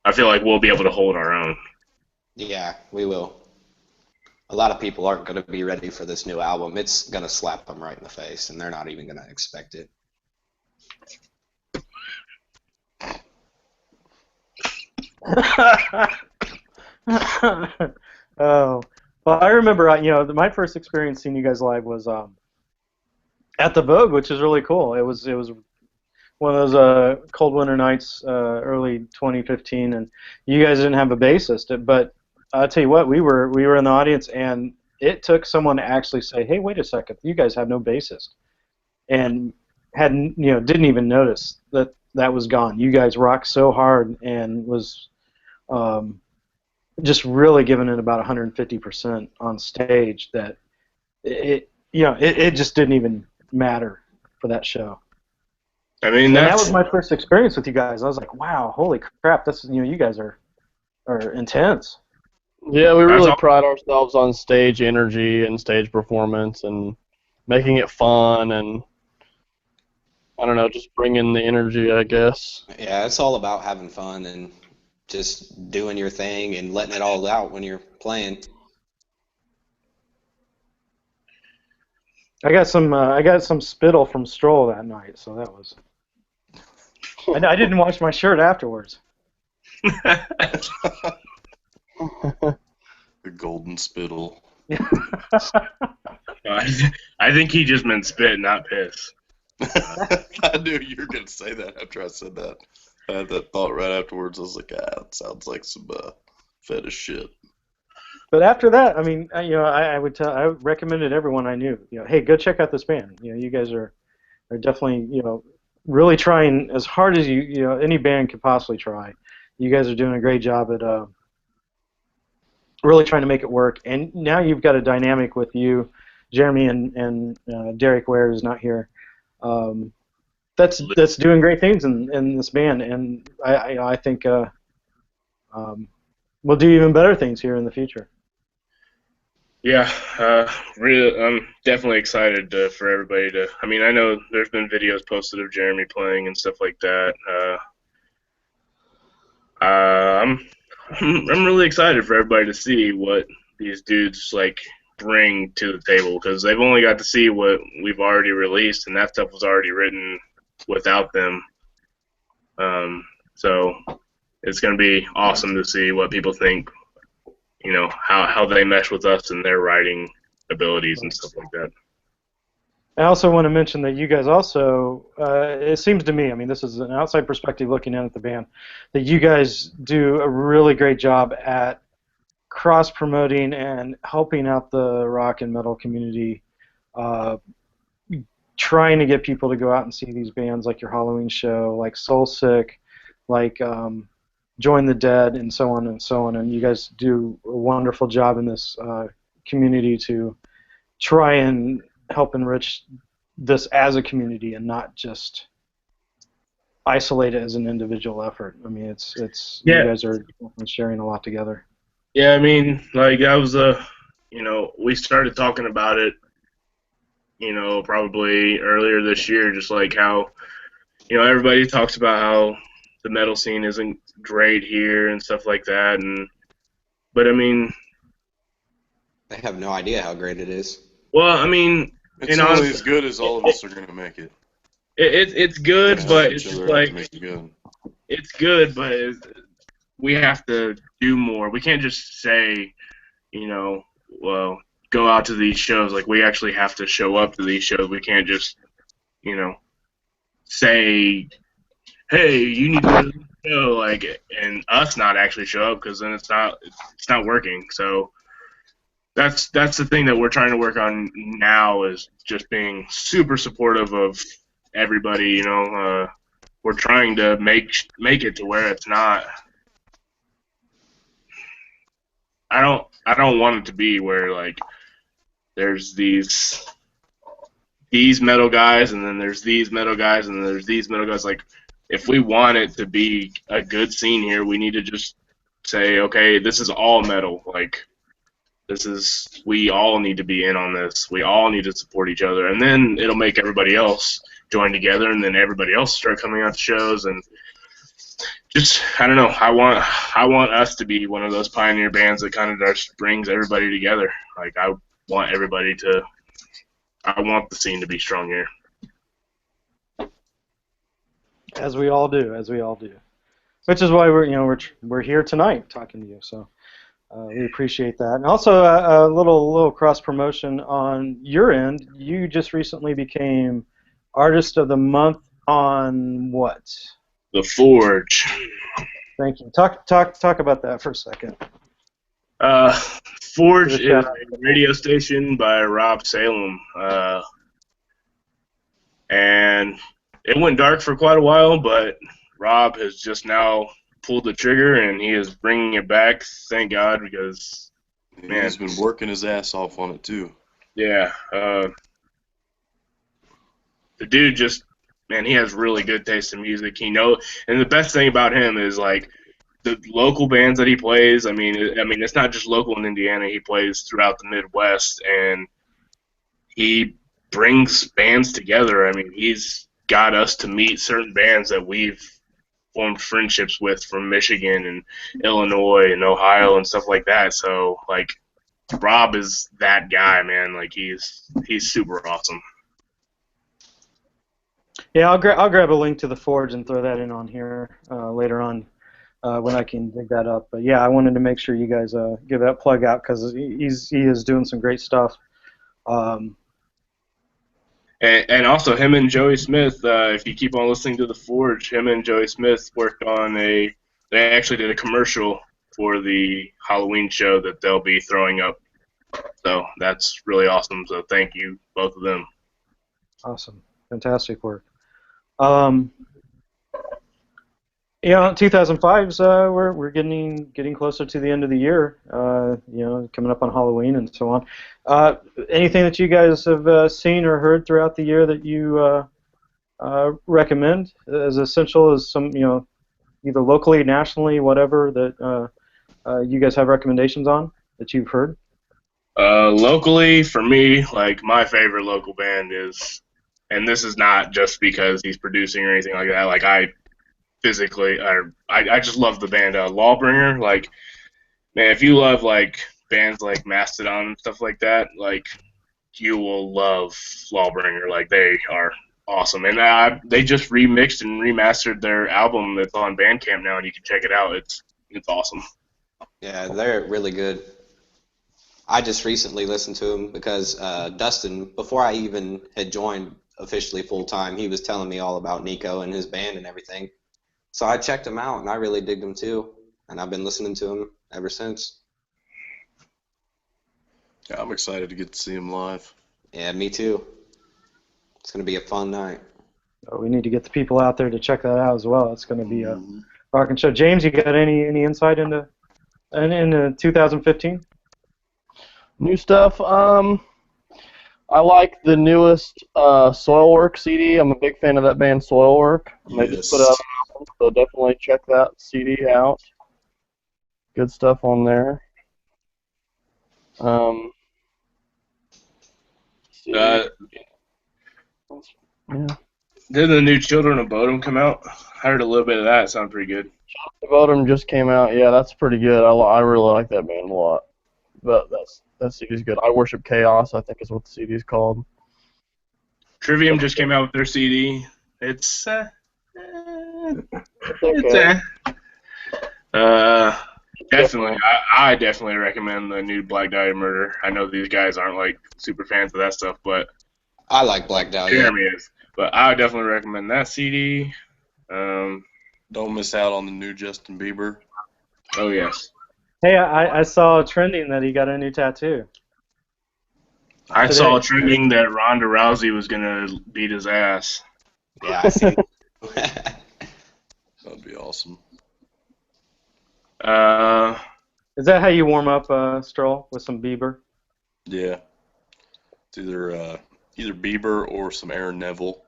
I feel like we'll be able to hold our own. Yeah, we will. A lot of people aren't going to be ready for this new album. It's going to slap them right in the face, and they're not even going to expect it. Oh, well, I remember, my first experience seeing you guys live was at the Vogue, which is really cool. It was one of those cold winter nights, early 2015, and you guys didn't have a bassist. But I'll tell you what, we were in the audience, and it took someone to actually say, "Hey, wait a second, you guys have no bassist," and didn't even notice that was gone. You guys rocked so hard and was just really giving it about 150% on stage that it just didn't even matter for that show. I mean, And that that's was my first experience with you guys. I was like, wow, holy crap, you guys are intense. Yeah, we that's really all. pride ourselves on stage energy and stage performance and making it fun and I don't know, just bringing the energy, I guess. Yeah, it's all about having fun and just doing your thing and letting it all out when you're playing. I got some spittle from Stroll that night, so that was. I didn't wash my shirt afterwards. The golden spittle. I think he just meant spit, not piss. I knew you were going to say that after I said that. I had that thought right afterwards. I was like, it sounds like some fetish shit. But after that, I mean, I recommended everyone I knew, hey, go check out this band. You guys are definitely, really trying as hard as any band could possibly try. You guys are doing a great job at really trying to make it work. And now you've got a dynamic with you, Jeremy and Derek Ware, who's not here. That's doing great things in this band, and I think we'll do even better things here in the future. Yeah, really, I'm definitely excited for everybody to. I mean, I know there's been videos posted of Jeremy playing and stuff like that. I'm really excited for everybody to see what these dudes like bring to the table because they've only got to see what we've already released, and that stuff was already written without them. So it's going to be awesome to see what people think. How they mesh with us and their writing abilities and stuff like that. I also want to mention that you guys also, it seems to me, I mean, this is an outside perspective looking in at the band, that you guys do a really great job at cross-promoting and helping out the rock and metal community, trying to get people to go out and see these bands like your Halloween show, like Soul Sick, like Join the Dead, and so on and so on. And you guys do a wonderful job in this community to try and help enrich this as a community and not just isolate it as an individual effort. I mean, it's you guys are sharing a lot together. Yeah, I mean, like that was we started talking about it, probably earlier this year, just like how, everybody talks about how the metal scene isn't great here and stuff like that, but I mean, They have no idea how great it is. well, I mean, It's only as good as all of us are going to make it. It's good, but it's just like it's good. we have to do more. We can't just say, well, go out to these shows. Like we actually have to show up to these shows. We can't just, say, hey, you need to go to the show, like, and us not actually show up because then it's not working. So that's the thing that we're trying to work on now is just being super supportive of everybody. We're trying to make it to where it's not. I don't want it to be where like there's these metal guys and then there's these metal guys and then there's these metal guys. Like if we want it to be a good scene here, we need to just say, okay, this is all metal. Like we all need to be in on this. We all need to support each other, and then it'll make everybody else join together, and then everybody else start coming out to shows, and just I don't know. I want us to be one of those pioneer bands that kind of just brings everybody together. Like I want the scene to be strong here. As we all do. Which is why we're here tonight talking to you. So we appreciate that. And also a little cross promotion on your end. You just recently became Artist of the Month on what? The Forge. Thank you. Talk about that for a second. Forge is a radio station by Rob Salem, and it went dark for quite a while, but Rob has just now pulled the trigger, and he is bringing it back, thank God, because, man. He's been working his ass off on it, too. Yeah. The dude just man, he has really good taste in music. And the best thing about him is like the local bands that he plays. I mean, it's not just local in Indiana. He plays throughout the Midwest, and he brings bands together. I mean, he's got us to meet certain bands that we've formed friendships with from Michigan and Illinois and Ohio and stuff like that. So, like, Rob is that guy, man. Like, he's super awesome. Yeah, I'll grab a link to the Forge and throw that in on here later on when I can dig that up. But yeah, I wanted to make sure you guys give that plug out because he is doing some great stuff. And also, him and Joey Smith, if you keep on listening to The Forge, him and Joey Smith worked on they actually did a commercial for the Halloween show that they'll be throwing up. So that's really awesome. So thank you, both of them. Awesome. Fantastic work. Yeah, 2005's we're getting closer to the end of the year. Coming up on Halloween and so on. Anything that you guys have seen or heard throughout the year that you recommend as essential as some either locally, nationally, whatever that you guys have recommendations on that you've heard? Locally, for me, like my favorite local band is, and this is not just because he's producing or anything like that. Like I just love the band Lawbringer. Like, man, if you love like bands like Mastodon and stuff like that, like you will love Lawbringer. Like they are awesome, and they just remixed and remastered their album that's on Bandcamp now, and you can check it out. It's awesome. Yeah, they're really good. I just recently listened to them because Dustin, before I even had joined officially full-time, he was telling me all about Nico and his band and everything. So I checked him out, and I really digged him too, and I've been listening to him ever since. Yeah, I'm excited to get to see him live. Yeah, me too. It's going to be a fun night. We need to get the people out there to check that out as well. It's going to be a rocking show. James, you got any insight into 2015? New stuff. I like the newest Soilwork CD. I'm a big fan of that band Soilwork. They just put out an album, so definitely check that CD out. Good stuff on there. Yeah. Did the new Children of Bodom come out? I heard a little bit of that. It sounded pretty good. Children of Bodom just came out. Yeah, that's pretty good. I really like that band a lot. But that CD's good. I Worship Chaos, I think is what the CD is called. Trivium just came out with their CD. It's definitely. I definitely recommend the new Black Dahlia Murder. I know these guys aren't like super fans of that stuff, but I like Black Dahlia. Jeremy is. But I would definitely recommend that CD. Don't miss out on the new Justin Bieber. Oh yes. Hey, I saw trending that he got a new tattoo. I saw trending that Ronda Rousey was gonna beat his ass. Yeah, I see. That'd be awesome. Is that how you warm up, Stroll, with some Bieber? Yeah. It's either Bieber or some Aaron Neville.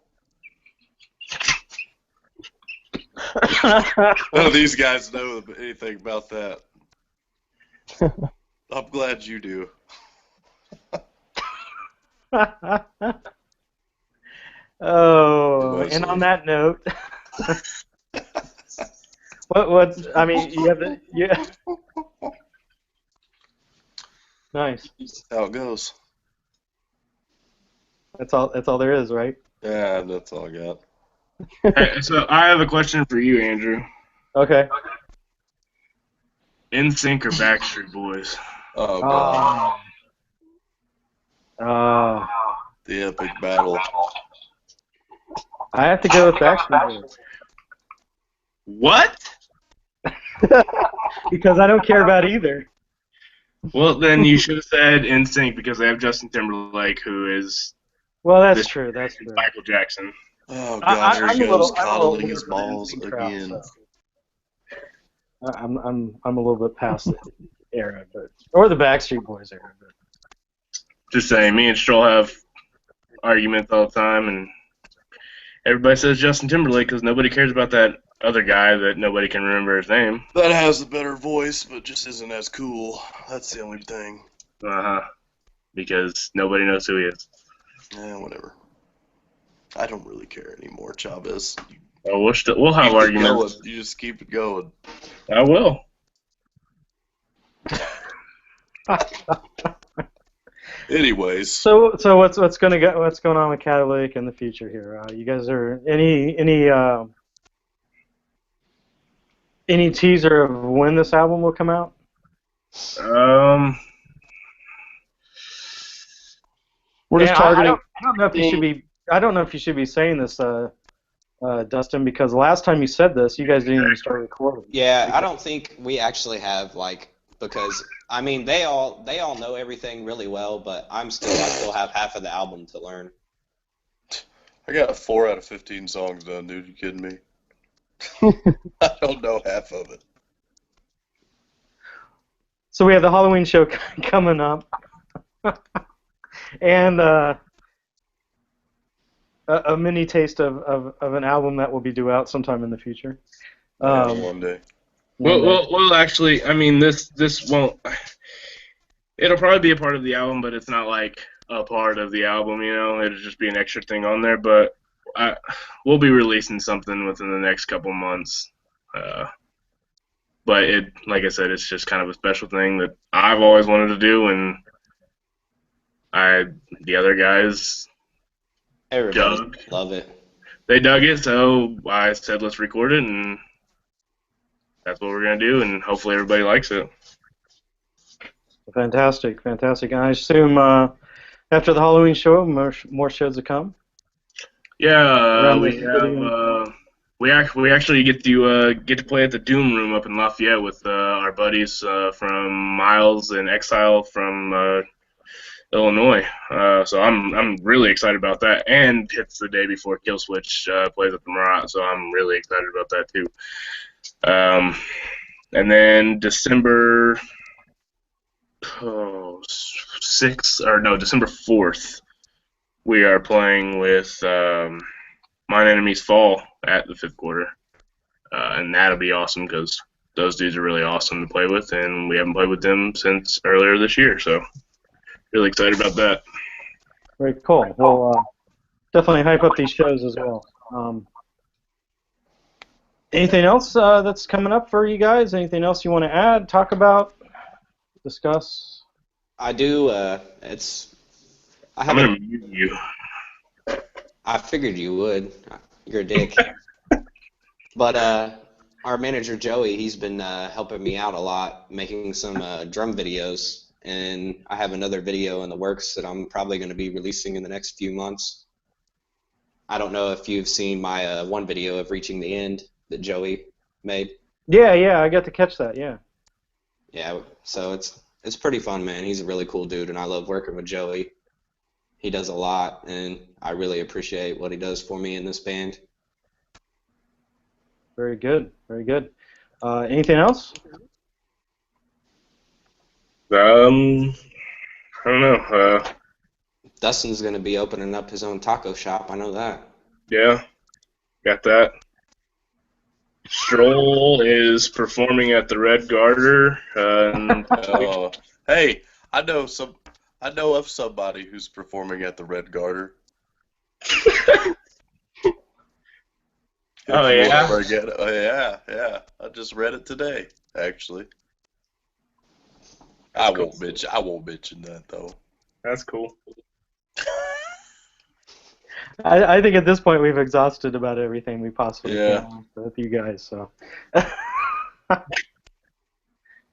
None of these guys know anything about that. I'm glad you do. Oh, and on that note, what's I mean, you have nice. That's how it goes. That's all there is, right? Yeah, that's all I got. Hey, so I have a question for you, Andrew. Okay. NSYNC or Backstreet Boys? Oh, God. Uh, The epic battle. I have to go with Backstreet Boys. What? Because I don't care about either. Well, then you should have said NSYNC because they have Justin Timberlake, who is Well, that's true. That's true. Michael Jackson. Oh, God, here he goes, coddling his older than balls NSYNC crowd, again. so. I'm a little bit past the era, or the Backstreet Boys era. But. Just saying, me and Stroll have arguments all the time, and Everybody says Justin Timberlake because nobody cares about that other guy that nobody can remember his name. That has a better voice, but just isn't as cool. That's the only thing. Uh-huh. Because nobody knows who he is. Whatever. I don't really care anymore, Chavez. Oh, we'll have arguments. You just keep it going. I will. Anyways. So what's going on with Catalytic in the future here? You guys are any teaser of when this album will come out? We're just targeting. I don't know if you should be. I don't know if you should be saying this, Dustin, because the last time you said this, you guys didn't even start recording. Yeah, I don't think we actually have because I mean they all know everything really well, but I still have half of the album to learn. I got 4 out of 15 songs done, dude. You kidding me? I don't know half of it. So we have the Halloween show coming up, and a mini taste of an album that will be due out sometime in the future. One day. Well, actually, I mean, this won't. It'll probably be a part of the album, but it's not like a part of the album. It'll just be an extra thing on there. But we'll be releasing something within the next couple months. But like I said, it's just kind of a special thing that I've always wanted to do, and the other guys Everybody love it. They dug it, so I said let's record it, and that's what we're gonna do, and hopefully everybody likes it. Fantastic. And I assume after the Halloween show, more shows to come. Yeah, we actually get to play at the Doom Room up in Lafayette with our buddies from Miles and Exile from Illinois. So I'm really excited about that, and it's the day before Killswitch plays at the Marat, so I'm really excited about that too. And then December 4th, we are playing with Mine Enemies Fall at the 5th Quarter, and that'll be awesome because those dudes are really awesome to play with, and we haven't played with them since earlier this year, so really excited about that. Very cool. We'll definitely hype up these shows as well. Anything else that's coming up for you guys? Anything else you want to add, talk about, discuss? I do. I'm gonna mute you. I figured you would. You're a dick. But our manager Joey, he's been helping me out a lot, making some drum videos, and I have another video in the works that I'm probably going to be releasing in the next few months. I don't know if you've seen my one video of Reaching the End that Joey made. Yeah, I got to catch that. Yeah. Yeah, so it's pretty fun, man. He's a really cool dude, and I love working with Joey. He does a lot, and I really appreciate what he does for me in this band. Very good. Anything else? I don't know. Dustin's going to be opening up his own taco shop. I know that. Yeah, got that. Stroll is performing at the Red Garter. Hey, I know of somebody who's performing at the Red Garter. Oh yeah. Yeah. I just read it today, actually. I won't mention that though. That's cool. I think at this point we've exhausted about everything we possibly can with you guys. So,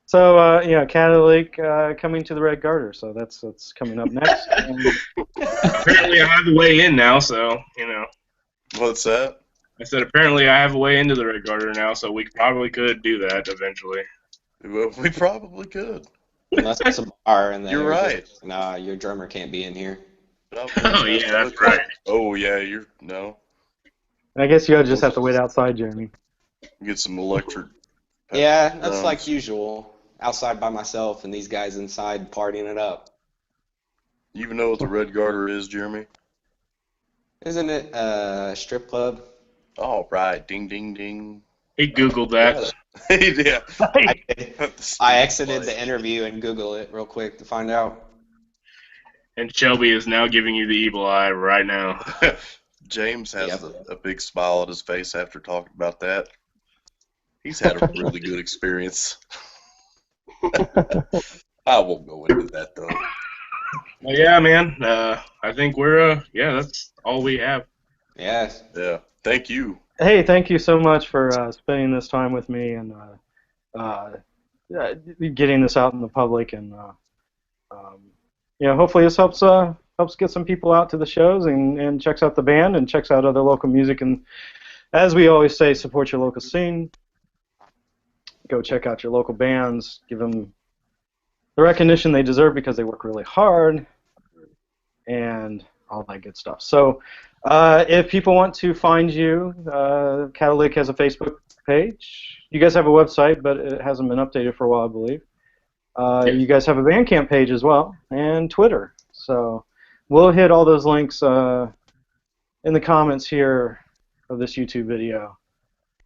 Catalytic coming to the Red Garter. So that's coming up next. Apparently, I have a way in now. So What's that? I said apparently I have a way into the Red Garter now. So we probably could do that eventually. Well, we probably could. Unless it's a bar in there. You're right. Nah, your drummer can't be in here. Oh yeah, that's right. Oh yeah, no. I guess you just have to wait outside, Jeremy. Get some electric. Yeah, that's like usual. Outside by myself and these guys inside partying it up. You even know what the Red Garter is, Jeremy? Isn't it a strip club? All right, ding, ding, ding. He Googled that. Yeah. I did. The I Steve's exited play. the interview and Google it real quick to find out. And Shelby is now giving you the evil eye right now. James has Yep. a big smile on his face after talking about that. He's had a really good experience. I won't go into that though. Well, yeah, man. I think we're that's all we have. Yes. Yeah. Thank you. Hey, thank you so much for spending this time with me and uh, getting this out in the public, and hopefully this helps get some people out to the shows and checks out the band and checks out other local music. And as we always say, support your local scene. Go check out your local bands. Give them the recognition they deserve because they work really hard and all that good stuff. So if people want to find you, Catalytic has a Facebook page. You guys have a website, but it hasn't been updated for a while, I believe. You guys have a Bandcamp page as well, and Twitter. So we'll hit all those links in the comments here of this YouTube video.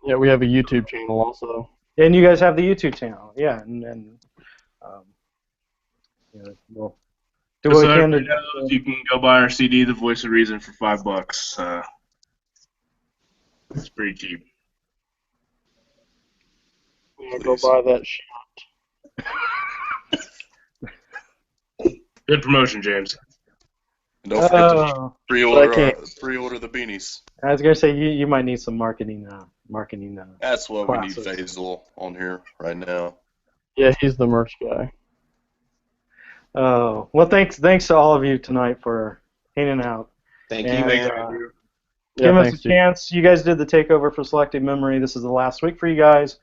Yeah, we have a YouTube channel also. And you guys have the YouTube channel, yeah, and we'll do what So we can to. everybody knows, you can go buy our CD, The Voice of Reason, for $5. It's pretty cheap. Yeah, go buy that shit. Good promotion, James. And don't forget to Oh, pre-order the beanies. I was gonna say you might need some marketing. That's what classes. we need Faisal on here right now. Yeah, he's the merch guy. Oh, well, thanks to all of you tonight for hanging out. Thank you, And, man. Give us a thanks, dude. chance. You guys did the takeover for Selective Memory. This is the last week for you guys,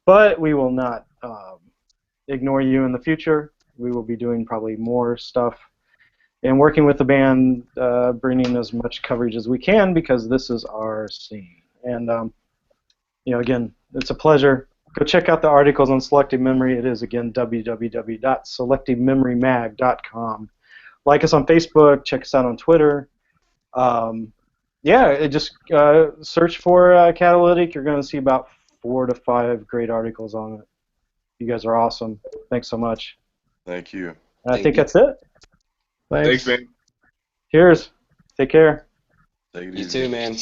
but we will not ignore you in the future. We will be doing probably more stuff and working with the band, bringing as much coverage as we can because this is our scene. And again, it's a pleasure. Go check out the articles on Selective Memory. It is, again, www.selectivememorymag.com. Like us on Facebook. Check us out on Twitter. Just search for Catalytic. You're going to see about 4 to 5 great articles on it. You guys are awesome. Thanks so much. Thank you. I think that's it. Thanks, man. Cheers. Take care. Take it You easy. too, man.